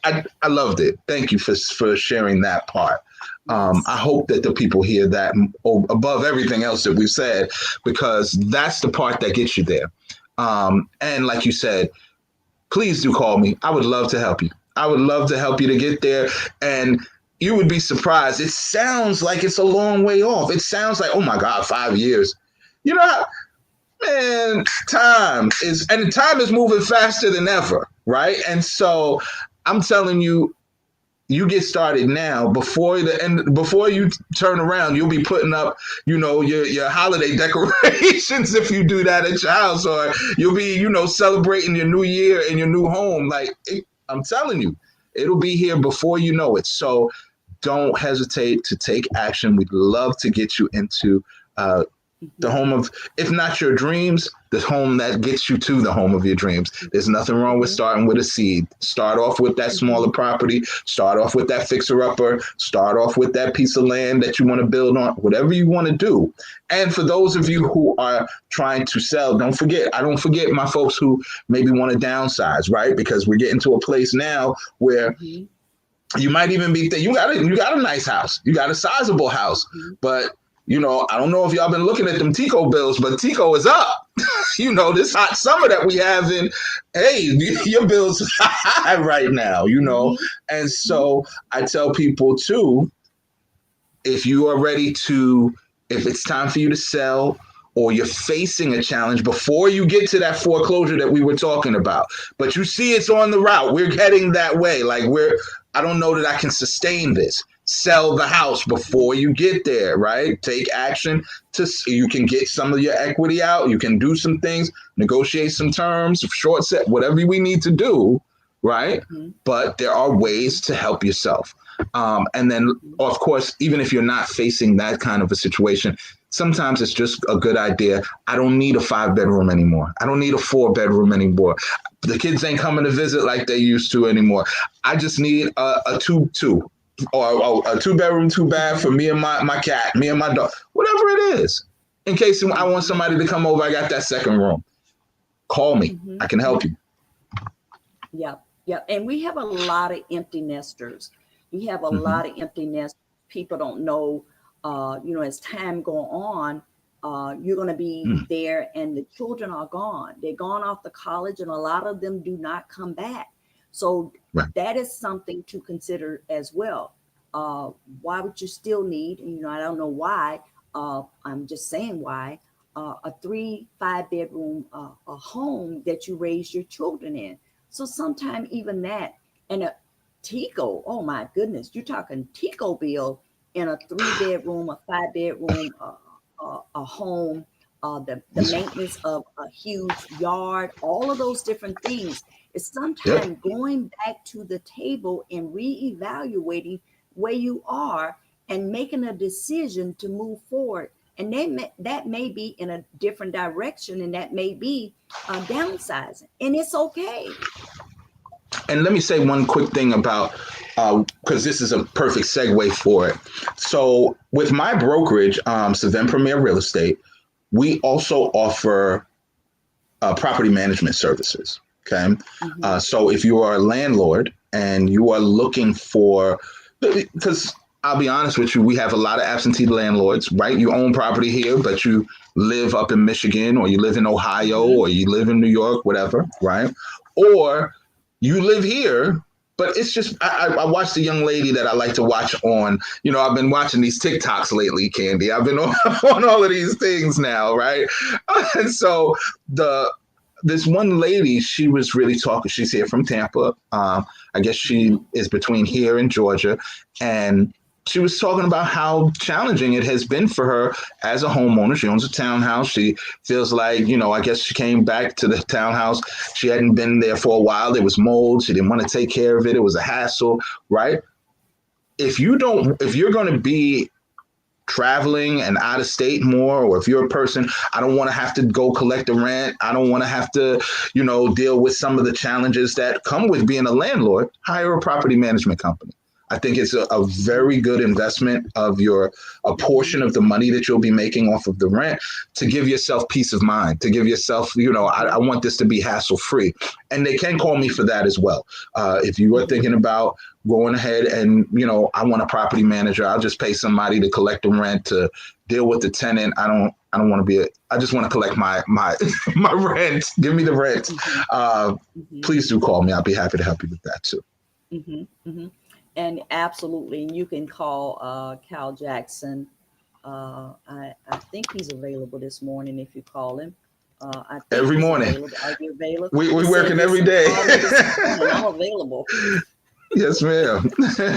I loved it. Thank you for sharing that part. I Yes. hope that the people hear that above everything else that we've said, because that's the part that gets you there. And like you said, please do call me. I would love to help you. I would love to help you to get there. And you would be surprised. It sounds like it's a long way off. It sounds like, oh my God, 5 years. You know, man, time is moving faster than ever, right? And so I'm telling you, you get started now before the end, before you turn around, you'll be putting up, your holiday decorations if you do that at your house, or you'll be, celebrating your new year in your new home. I'm telling you, it'll be here before you know it. So don't hesitate to take action. We'd love to get you into the Mhm. home of, if not your dreams, the home that gets you to the home of your dreams. There's nothing wrong with Mhm. starting with a seed. Start off with that smaller Mhm. property, start off with that fixer upper, start off with that piece of land that you want to build on, whatever you want to do. And for those of you who are trying to sell, I don't forget my folks who maybe want to downsize, right? Because we're getting to a place now where Mhm. you might even be you got a nice house, you got a sizable house, Mhm. but I don't know if y'all been looking at them Tico bills, but Tico is up. This hot summer that we have in, hey, your bills are high right now, Mhm. and Mhm. so I tell people too, if you are ready to, if it's time for you to sell, or you're facing a challenge before you get to that foreclosure that we were talking about, but you see it's on the route, we're heading that way, I don't know that I can sustain this. Sell the house before you get there, right? Take action you can get some of your equity out. You can do some things, negotiate some terms, short set, whatever we need to do, right? Mhm. But there are ways Mhm. to help yourself. And then, Mhm. of course, even if you're not facing that kind of a situation, sometimes it's just a good idea. I don't need a 5-bedroom anymore. I don't need a 4-bedroom anymore. The kids ain't coming to visit like they used to anymore. I just need a two, or a 2-bedroom, 2-bath for Mhm. me and my cat, me and my dog, whatever it is. In case I want Mhm. somebody to come over, I got that second room. Call me. I Mhm. can help Mhm. you. Yep. Yep. And we have a lot of empty nesters. We have a Hmm. lot of empty nesters. people don't know, as time go on, you're going to be there and the children are gone. They're gone off to college and a lot of them do not come back. So Right. that is something to consider as well. Why would you still need, and, I don't know why, I'm just saying why, a 3-5 bedroom a home that you raise your children in. So sometime even that, and a Tico, oh my goodness, you're talking Tico bill in a 3 bedroom, a 5 bedroom, a home, the maintenance of a huge yard, all of those different things. It's Yep. sometimes going back to the table and reevaluating where you are and making a decision to move forward. And that may be in a different direction, and that may be downsizing, and it's okay. And let me say one quick thing about, because this is a perfect segue for it. So with my brokerage, Siven Premier Real Estate, we also offer property management services. Okay. So if you are a landlord and you are looking for, because I'll be honest with you, we have a lot of absentee landlords, right? You own property here, but you live up in Michigan, or you live in Ohio, or you live in New York, whatever, right? Or you live here, but it's just, I watched a young lady that I like to watch on, I've been watching these TikToks lately, Candy. I've been on all of these things now, right? And so this one lady, she was really talking. She's here from Tampa. I guess she is between here and Georgia. And she was talking about how challenging it has been for her as a homeowner. She owns a townhouse. She feels like, I guess she came back to the townhouse. She hadn't been there for a while. There was mold. She didn't want to take care of it. It was a hassle, right? If you're going to be traveling and out of state more, or if you're a person, I don't want to have to go collect the rent. I don't want to have to, deal with some of the challenges that come with being a landlord. Hire a property management company. I think it's a very good investment of a portion of the money that you'll be making off of the rent to give yourself peace of mind, to give yourself, I want this to be hassle free. And they can call me for that as well. If you are thinking about going ahead and, I want a property manager, I'll just pay somebody to collect the rent, to deal with the tenant. I don't want to be I just want to collect my my rent. Give me the rent. Please do call me. I'll be happy to help you with that too. And absolutely, and you can call Cal Jackson. I think he's available this morning if you call him. I think every morning. Available. Are you available? We're working every day. I'm available. Yes, ma'am.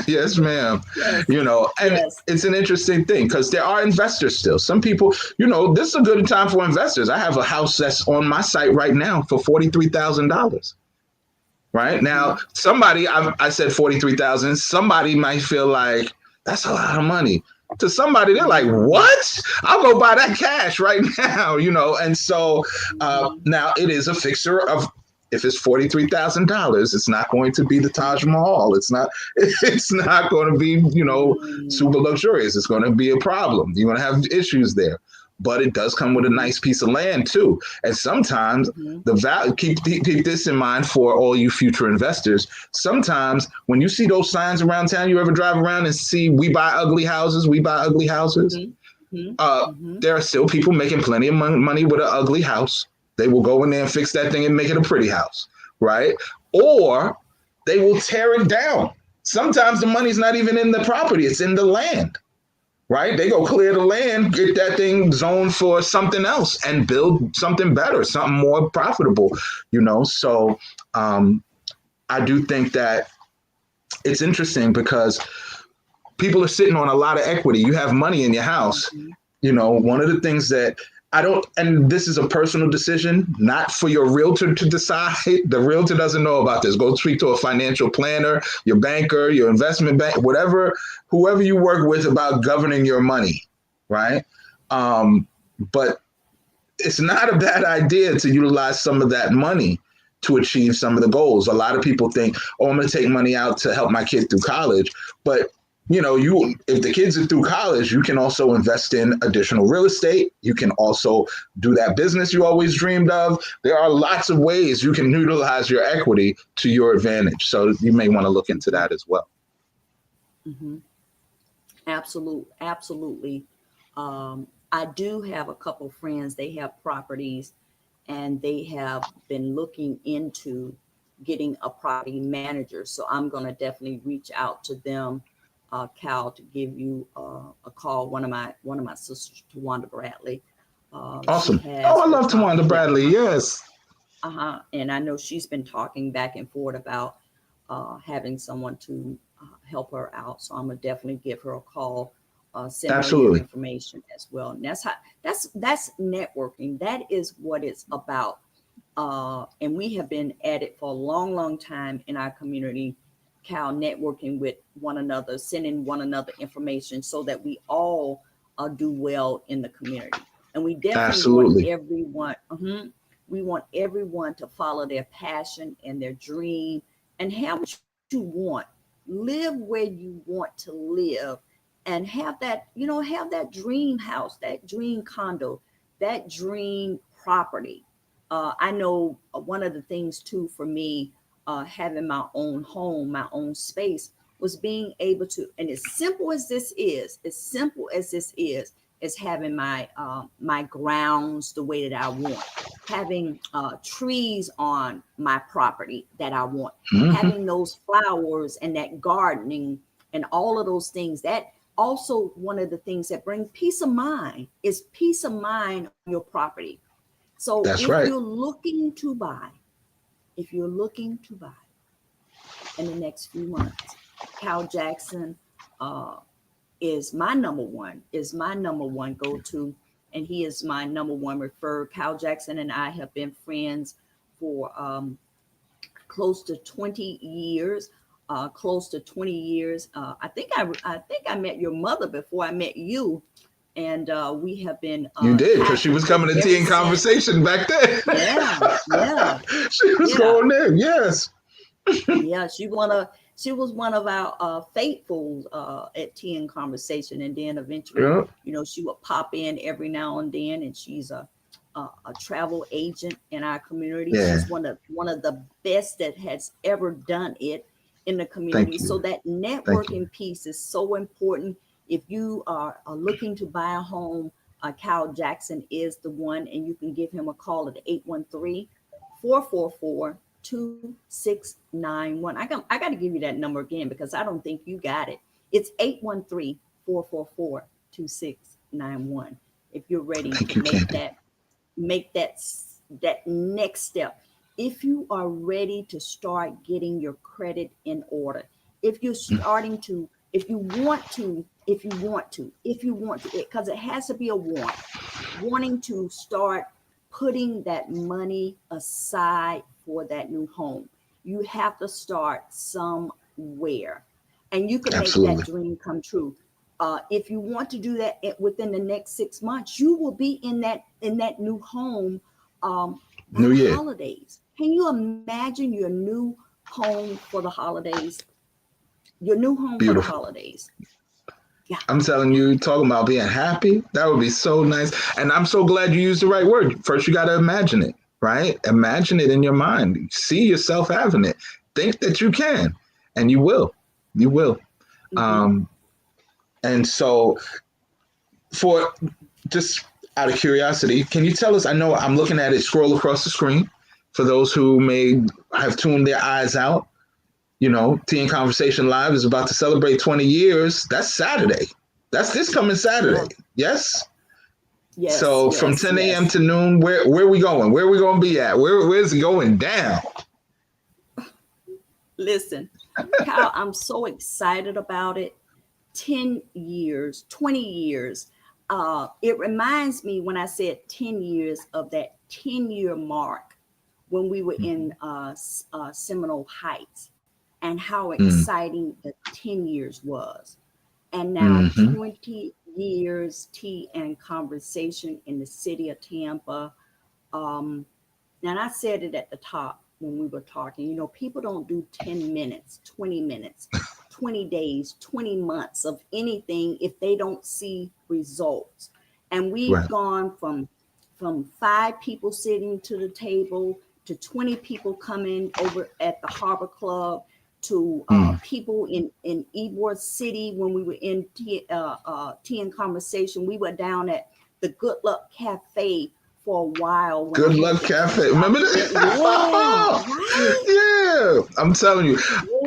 Yes, ma'am. Yes. It's an interesting thing because there are investors still. Some people, this is a good time for investors. I have a house that's on my site right now for $43,000. Right now, somebody, I said 43,000. Somebody might feel like that's a lot of money. To somebody, they're like, "What? I'll go buy that cash right now." And so now it is a fixture of, if it's $43,000, it's not going to be the Taj Mahal. It's not going to be super luxurious. It's going to be a problem. You're going to have issues there. But it does come with a nice piece of land too. And sometimes the value, keep this in mind for all you future investors. Sometimes when you see those signs around town, you ever drive around and see, we buy ugly houses, there are still people making plenty of money with an ugly house. They will go in there and fix that thing and make it a pretty house, right? Or they will tear it down. Sometimes the money's not even in the property, it's in the land. Right? They go clear the land, get that thing zoned for something else and build something better, something more profitable, So I do think that it's interesting because people are sitting on a lot of equity. You have money in your house. One of the things that and this is a personal decision, not for your realtor to decide. The realtor doesn't know about this. Go speak to a financial planner, your banker, your investment bank, whoever you work with about governing your money, right? But it's not a bad idea to utilize some of that money to achieve some of the goals. A lot of people think, I'm going to take money out to help my kid through college. But if the kids are through college, you can also invest in additional real estate. You can also do that business you always dreamed of. There are lots of ways you can utilize your equity to your advantage. So you may want to look into that as well. Absolutely. I do have a couple friends, they have properties and they have been looking into getting a property manager. So I'm going to definitely reach out to them, Cal, to give you a call. One of my sisters, Tawanda Bradley, she Awesome. has Oh, I her love Tawanda property. Bradley. Yes. And I know she's been talking back and forth about having someone to help her out. So I'm gonna definitely give her a call, send her your Absolutely. information as well. And that's networking. That is what it's about. And we have been at it for a long, long time in our community, Cal, networking with one another, sending one another information so that we all do well in the community. And we definitely want Absolutely. everyone, we want everyone to follow their passion and their dream and have what you want. Live where you want to live and have that, have that dream house, that dream condo, that dream property. I know one of the things too for me, having my own home, my own space, was being able to, and as simple as this is having my grounds the way that I want, having trees on my property that I want, Hmm. having those flowers and that gardening and all of those things. That also one of the things that bring peace of mind is peace of mind on your property. So That's right. if you're looking to buy in the next few months, Cal Jackson uh, is my number one go-to, and he is my number one referred. Cal Jackson and I have been friends for close to 20 years. I think I met your mother before I met you, and we have been You did, because she was tactical coming to tea ever and since. conversation back then. Yeah, yeah, She was yeah, going there. Yes. yeah. She was one of our faithfuls at Tea and Conversation, and then eventually, Yeah. she would pop in every now and then, and she's a travel agent in our community. Yeah. She's one of the best that has ever done it in the community. Thank So you. that Thank you. networking piece is so important. If you are looking to buy a home, Cal Jackson is the one, and you can give him a call at 813-444-2691. I got to give you that number again because I don't think you got it. It's 813-444-2691. If you're ready to Thank you, Candy. make that next step, if you are ready to start getting your credit in order, if you're starting to, if you want to, because it has to be a wanting to start putting that money aside for that new home. You have to start somewhere, and you can make that Absolutely. dream come true. If you want to do that within the next 6 months, you will be in that new home by New the Year. holidays. Can you imagine your new home for the holidays? Your new home for the Beautiful. holidays. Yeah, I'm telling yeah, you, talking about being happy, that would be so nice. And I'm so glad you used the right word. First, you got to imagine it, right? Imagine it in your mind. See yourself having it. Think that you can, and you will. You will. hmm Um, and so, for just out of curiosity, can you tell us? I know I'm looking at it scroll across the screen. For those who may have tuned their eyes out, Tea and Conversation Live is about to celebrate 20 years. That's Saturday. That's this coming Saturday. yeah. Yes. Yes, So from yes, 10 a.m. yes. to noon, where we going? Where we going to be at? Where's it going down? Listen, Kyle, I'm so excited about it. 10 years, 20 years. It reminds me when I said 10 years of that 10-year mark when we were in Seminole Heights and how Mm, exciting the 10 years was. And now mm-hmm. 20 years tea and conversation in the city of Tampa. Um, and I said it at the top when we were talking, people don't do 10 minutes, 20 minutes, 20 days, 20 months of anything if they don't see results. And we've Right. gone from 5 people sitting to the table to 20 people coming over at the Harbor Club to people in Ybor City when we were in tea and conversation. We were down at the Good Luck Cafe for a while. When Good I had Luck the Cafe. tea shop. Remember Yeah, that? right. Yeah, I'm telling you.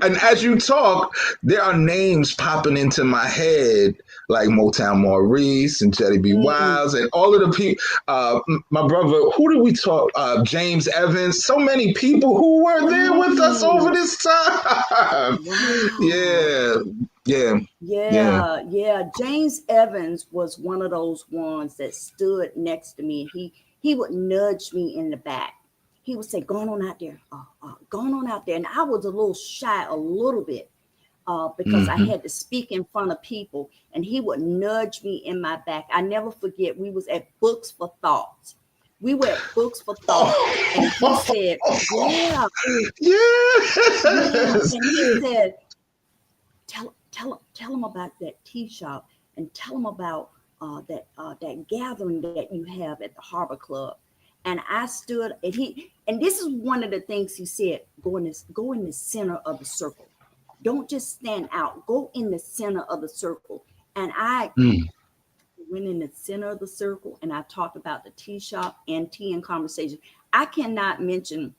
And Yeah. as you talk, there are names popping into my head, like Motown Maurice and Jetty B. Mm, Wiles and all of the people. My brother, who did we talk? James Evans. So many people who were there with us over right. this time. Wow. Yeah, yeah, yeah, Yeah. James Evans was one of those ones that stood next to me. He would nudge me in the back. He would say, "Going on out there, going on out there." And I was a little shy, a little bit, because I hmm had to speak in front of people. And he would nudge me in my back. I never forget. We was at Books for Thoughts. We were at Books for Thought, and he said, "Yeah, yeah," yes. and he said, tell them about that tea shop, and tell them about that gathering that you have at the Harbor Club. And I stood, and this is one of the things he said: go in the center of the circle. Don't just stand out. Go in the center of the circle. And I Mm, went in the center of the circle, and I talked about the tea shop and tea and conversation. I cannot mention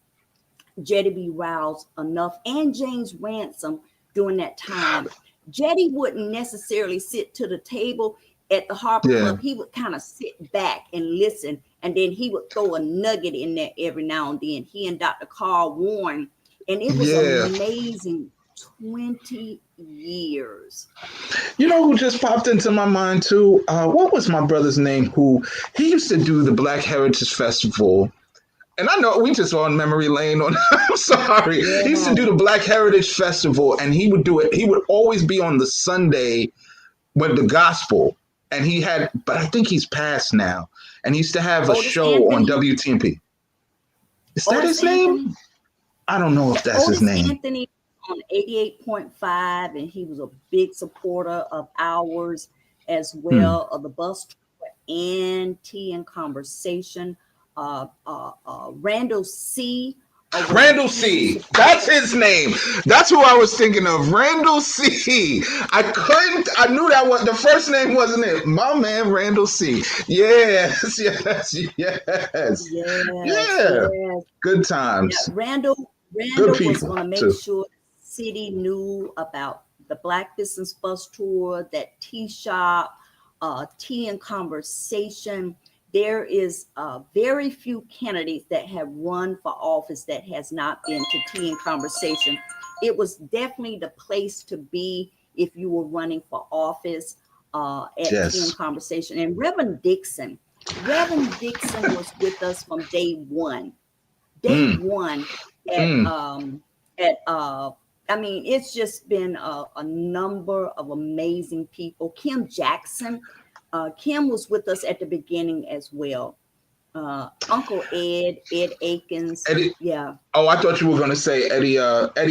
Jetty B. Rouse enough, and James Ransom during that time. Jetty wouldn't necessarily sit to the table at the Harbor yeah, Club. He would kind of sit back and listen, and then he would throw a nugget in there every now and then. He and Dr. Carl Warren, and it was yeah. amazing. 20 years. You know who just popped into my mind too? What was my brother's name? Who he used to do the Black Heritage Festival. And I know we just on memory lane. On I'm sorry. He used to Yeah. do the Black Heritage Festival, and he would do it. He would always be on the Sunday with the gospel, and he had. But I think he's passed now. And he used to have a Otis show on Anthony. WTMP. Is that Otis his name? Anthony. I don't know if that's his Otis name. Anthony on 88.5, and he was a big supporter of ours as Hmm. well, of the bus tour and tea and conversation. Randall C. Was a Randall huge C. That's supporter. his name. That's who I was thinking of. Randall C. I knew that was the first name, wasn't it? My man, Randall C. Yes, yes, yes. Yes, Yeah. yes. Good Yeah, times. Good Randall was people, going to make too. sure the city knew about the Black Business Bus Tour, that tea shop, tea and conversation. There is very few candidates that have run for office that has not been to tea and conversation. It was definitely the place to be if you were running for office at tea and Yes. conversation. And Reverend Dixon was with us from day one. Day Mm, one at mm. at I mean, it's just been a number of amazing people. Kim Jackson, Kim was with us at the beginning as well. Uncle Ed Akins, Eddie. yeah, Oh, I thought you were going to say Eddie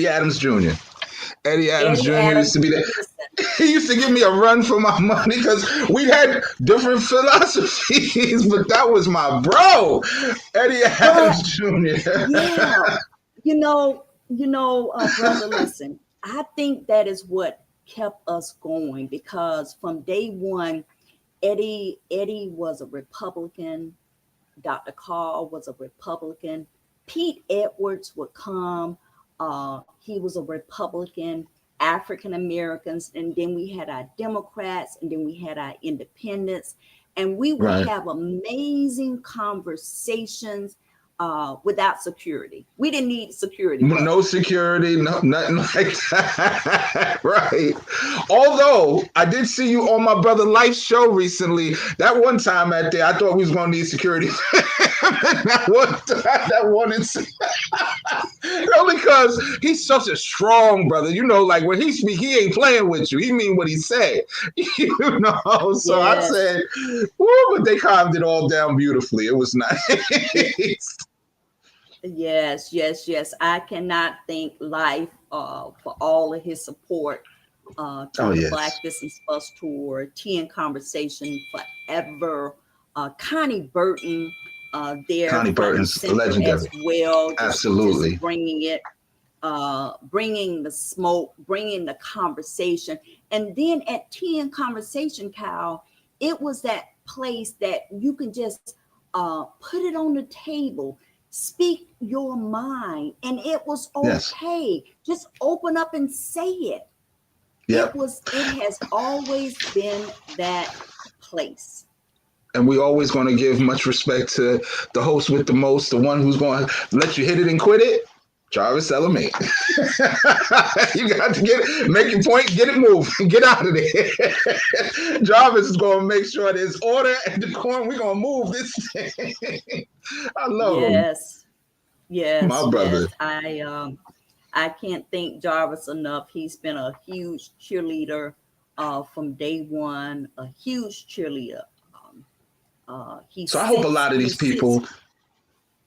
Adams Jr. Eddie Adams Eddie Jr. used Adams. to be there. Listen, He used to give me a run for my money because we had different philosophies, but that was my bro, Eddie but Adams Jr. yeah, brother, listen, I think that is what kept us going, because from day one, Eddie was a Republican. Dr. Carl was a Republican. Pete Edwards would come. He was a Republican. African Americans, and then we had our Democrats, and then we had our independents, and we would Right. have amazing conversations without security. We didn't need security, No brother. security, no nothing like that. Right. Although I did see you on my brother Life's show recently. That one time at there, I thought we was gonna need security. that one incident. No, because he's such a strong brother. You know, like when he speak, he ain't playing with you. He mean what he said. You know. So I Yes, said, woo, but they calmed it all down beautifully. It was yeah, nice. yes. I cannot thank Life for all of his support Oh through the yes. Black Business Bus Tour, Tea and Conversation Forever. Connie Burton there Connie front and Burton's center as legendary. well, just Absolutely. bringing it. bringing the smoke, bringing the conversation. And then at Tea and Conversation, Cal, it was that place that you can just put it on the table, speak your mind, and it was Yes. okay. Just open up and say it. Yep. It has always been that place. And we always going to give much respect to the host with the most, the one who's going to let you hit it and quit it. Jarvis Elamate. You got to make your point, get it moved, get out of there. Jarvis is going to make sure there's order and decorum. We're going to move this thing. I love him. Yes. My brother. I can't thank Jarvis enough. He's been a huge cheerleader from day one, a huge cheerleader. So I hope a lot of these people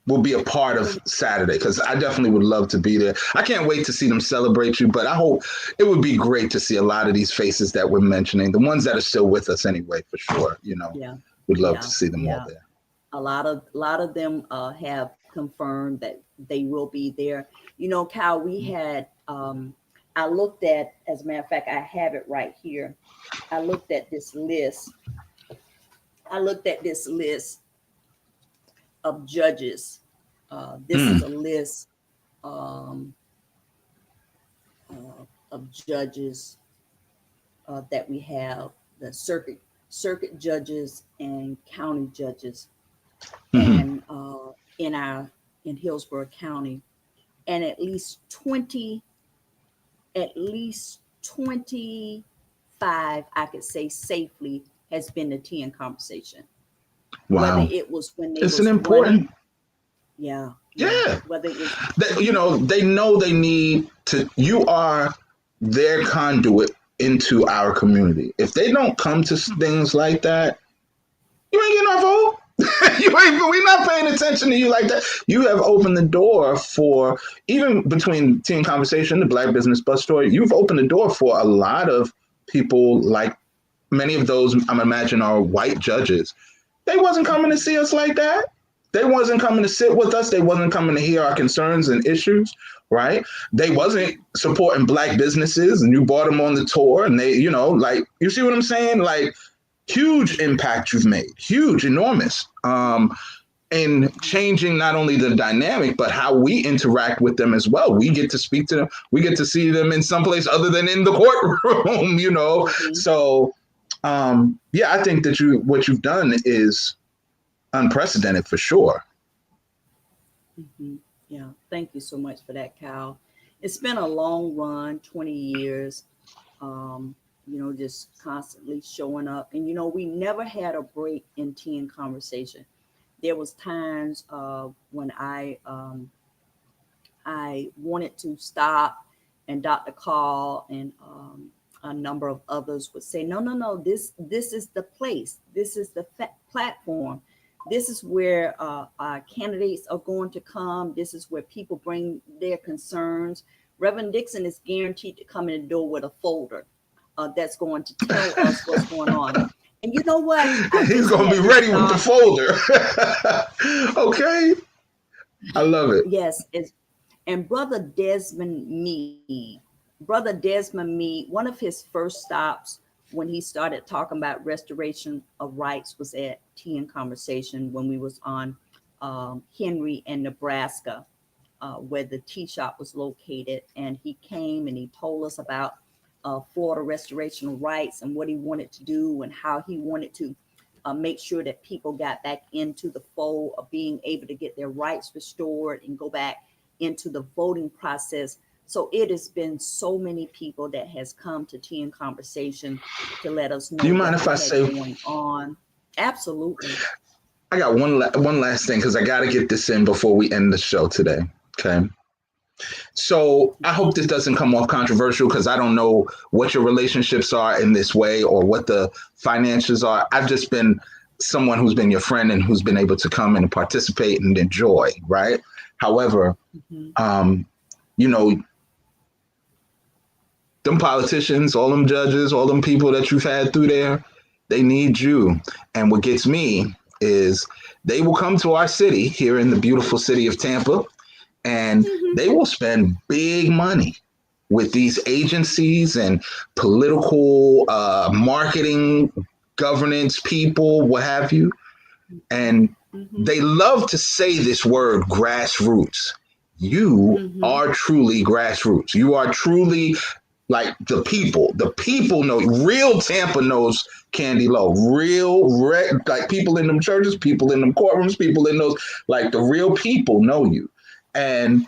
will be a part of Saturday, because I definitely would love to be there. I can't wait to see them celebrate you, but I hope it would be great to see a lot of these faces that we're mentioning, the ones that are still with us anyway, for sure. We'd love to see them all there. A lot of them have confirmed that they will be there. Cal, we had, I looked at, as a matter of fact, I have it right here. I looked at this list of judges. This is a list of judges that we have, the circuit judges and county judges, and in Hillsborough County, and at least 25, I could say safely, has been the Tea and Conversation. Wow. Whether it was when they it's an important running, whether it was they know they need to, you are their conduit into our community. If they don't come to things like that, you ain't getting our vote. We're not paying attention to you like that. You have opened the door for, even between Tea and Conversation, the Black Business Bus Tour, you've opened the door for a lot of people, like many of those, I'm imagining, are white judges. They wasn't coming to see us like that. They wasn't coming to sit with us. They wasn't coming to hear our concerns and issues, right? They wasn't supporting Black businesses, and you brought them on the tour, and they, you see what I'm saying? Like, huge impact you've made, huge, enormous, in changing not only the dynamic, but how we interact with them as well. We get to speak to them. We get to see them in someplace other than in the courtroom, So, I think that what you've done is unprecedented for sure. Mm-hmm. Yeah. Thank you so much for that, Cal. It's been a long run, 20 years, just constantly showing up. And, we never had a break in Tea and Conversation. There was times when I wanted to stop, and Dr. Call and a number of others would say, no, this is the place. This is the platform. This is where our candidates are going to come. This is where people bring their concerns. Reverend Dixon is guaranteed to come in the door with a folder that's going to tell us what's going on. And you know what? He's going to be ready with the folder. Okay. I love it. Yes. And Brother Desmond Meade, one of his first stops when he started talking about restoration of rights was at Tea and Conversation, when we was on Henry and Nebraska, where the tea shop was located. And he came and he told us about Florida restoration of rights and what he wanted to do and how he wanted to make sure that people got back into the fold of being able to get their rights restored and go back into the voting process. So it has been so many people that has come to Tea and Conversation to let us know. Do you mind if I say going on? Absolutely. I got one last thing, because I got to get this in before we end the show today. Okay. So I hope this doesn't come off controversial, because I don't know what your relationships are in this way or what the finances are. I've just been someone who's been your friend and who's been able to come and participate and enjoy, right? However, them politicians, all them judges, all them people that you've had through there, they need you. And what gets me is they will come to our city here in the beautiful city of Tampa, and they will spend big money with these agencies and political marketing, governance people, what have you. And they love to say this word grassroots. You are truly grassroots. You are truly like the people. The people know. Real Tampa knows Candy Lowe. Like people in them churches, people in them courtrooms, people in those, like the real people know you. And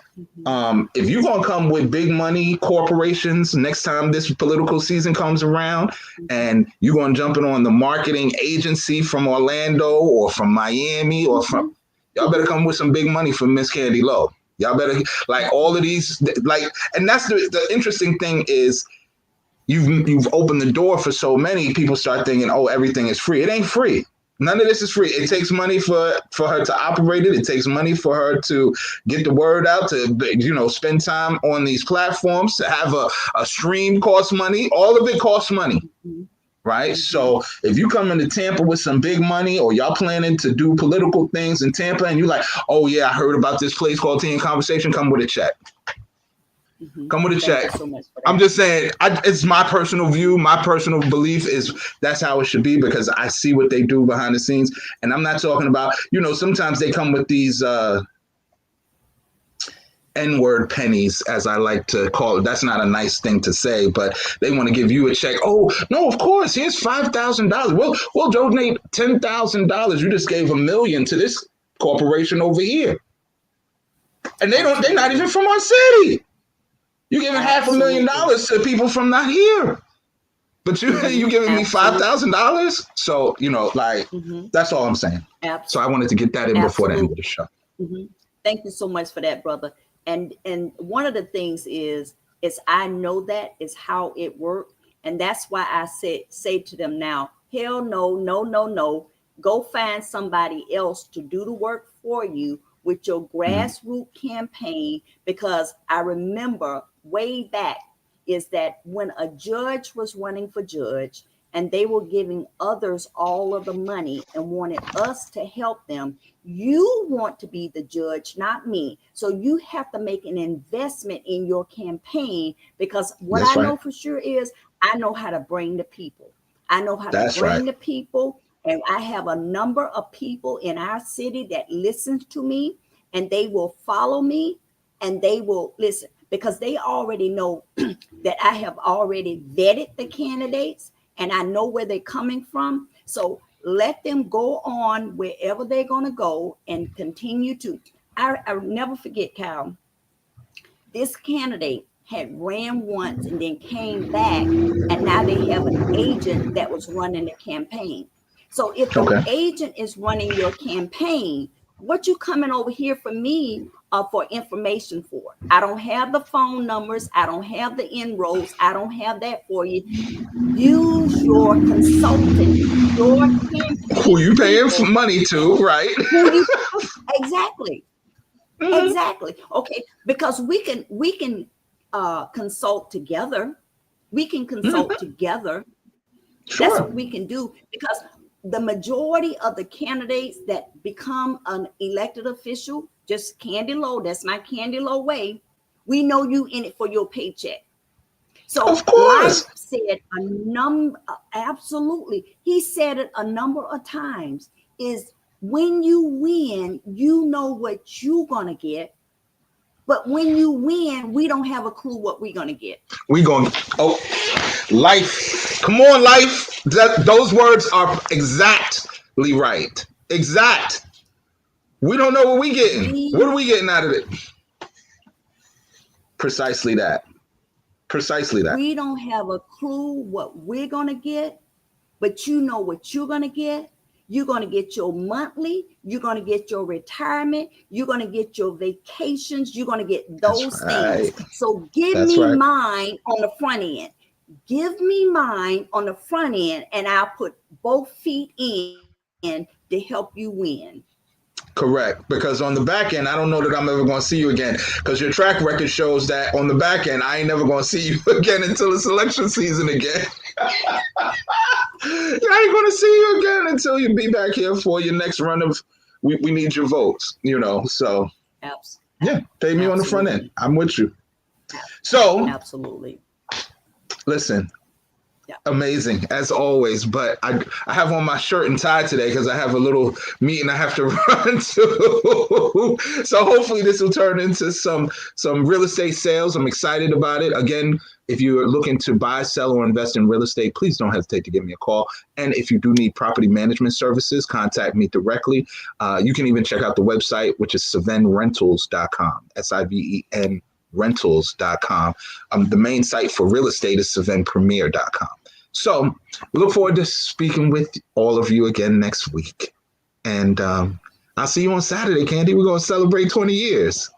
if you're gonna come with big money corporations next time this political season comes around, and you're gonna jump in on the marketing agency from Orlando or from Miami or from, y'all better come with some big money from Miss Candy Lowe. Y'all better, like, all of these, like, and that's the interesting thing is you've opened the door for so many people start thinking, oh, everything is free. It ain't free. None of this is free. It takes money for her to operate it. It takes money for her to get the word out, to, spend time on these platforms, to have a stream costs money. All of it costs money. Right. So if you come into Tampa with some big money, or y'all planning to do political things in Tampa, and you're like, oh, yeah, I heard about this place called Tea and Conversation, come with a check. Come with a check. So much for that. I'm just saying, it's my personal view. My personal belief is that's how it should be, because I see what they do behind the scenes. And I'm not talking about, sometimes they come with these N-word pennies, as I like to call it. That's not a nice thing to say, but they want to give you a check. Oh, no, of course. Here's $5,000. We'll donate $10,000. You just gave $1 million to this corporation over here. And they're not even from our city. You're giving $500,000 to people from not here, but you giving me $5,000. So, that's all I'm saying. Absolutely. So I wanted to get that in before the end of the show. Thank you so much for that, brother. And one of the things is I know that is how it worked. And that's why I say to them now, hell no. Go find somebody else to do the work for you with your grassroots campaign. Because I remember way back is that when a judge was running for judge and they were giving others all of the money and wanted us to help them, you want to be the judge, not me. So you have to make an investment in your campaign, because what I know for sure is I know how to bring the people. I know how to bring the people. And I have a number of people in our city that listens to me, and they will follow me, and they will listen, because they already know that I have already vetted the candidates and I know where they're coming from. So let them go on wherever they're going to go and continue to. I'll never forget, Kyle, this candidate had ran once and then came back, and now they have an agent that was running the campaign. So if the agent is running your campaign, what you coming over here for me for information for? I don't have the phone numbers. I don't have the enrolls. I don't have that for you. Use your consultant, your campaign. Who you paying for money to, right? Exactly. Exactly. Okay. Because we can consult together. We can consult together. Sure. That's what we can do, because the majority of the candidates that become an elected official, just Candy Lowe, that's my Candy Lowe way. We know you in it for your paycheck. So Life said absolutely. He said it a number of times, is when you win, you know what you're going to get. But when you win, we don't have a clue what we're going to get. Life. Come on, Life. Those words are exactly right. Exact. We don't know what we're getting. What are we getting out of it? Precisely that. We don't have a clue what we're going to get, but you know what you're going to get. You're going to get your monthly. You're going to get your retirement. You're going to get your vacations. You're going to get those things. So give me mine on the front end. Give me mine on the front end, and I'll put both feet in to help you win. Correct. Because on the back end, I don't know that I'm ever going to see you again, because your track record shows that on the back end, I ain't never going to see you again until it's election season again. I ain't going to see you again until you be back here for your next run of we need your votes, so. Yeah, pay me on the front end. Absolutely. I'm with you. So Absolutely. listen, Yeah. amazing as always. But I have on my shirt and tie today because I have a little meeting I have to run to. So hopefully this will turn into some real estate sales. I'm excited about it. Again, if you're looking to buy, sell, or invest in real estate, please don't hesitate to give me a call. And if you do need property management services, contact me directly. You can even check out the website, which is sivenrentals.com. SIVEN rentals.com. The main site for real estate is sivenpremier.com. So we look forward to speaking with all of you again next week. And I'll see you on Saturday, Candy. We're going to celebrate 20 years.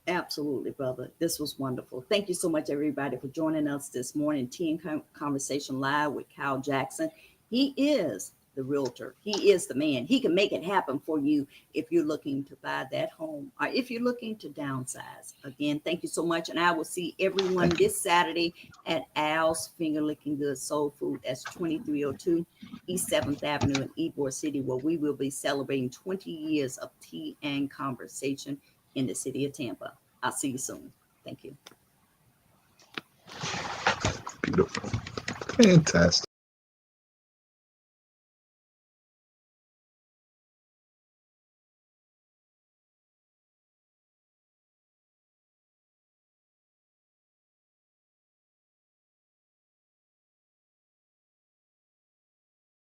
Absolutely, brother. This was wonderful. Thank you so much, everybody, for joining us this morning. Tea and Conversation Live with Kyle Jackson. He is the realtor. He is the man. He can make it happen for you if you're looking to buy that home or if you're looking to downsize. Again, thank you so much. And I will see everyone this Saturday at Al's Finger Licking Good Soul Food. That's 2302 East 7th Avenue in Ybor City, where we will be celebrating 20 years of tea and conversation in the city of Tampa. I'll see you soon. Thank you. Beautiful. Fantastic.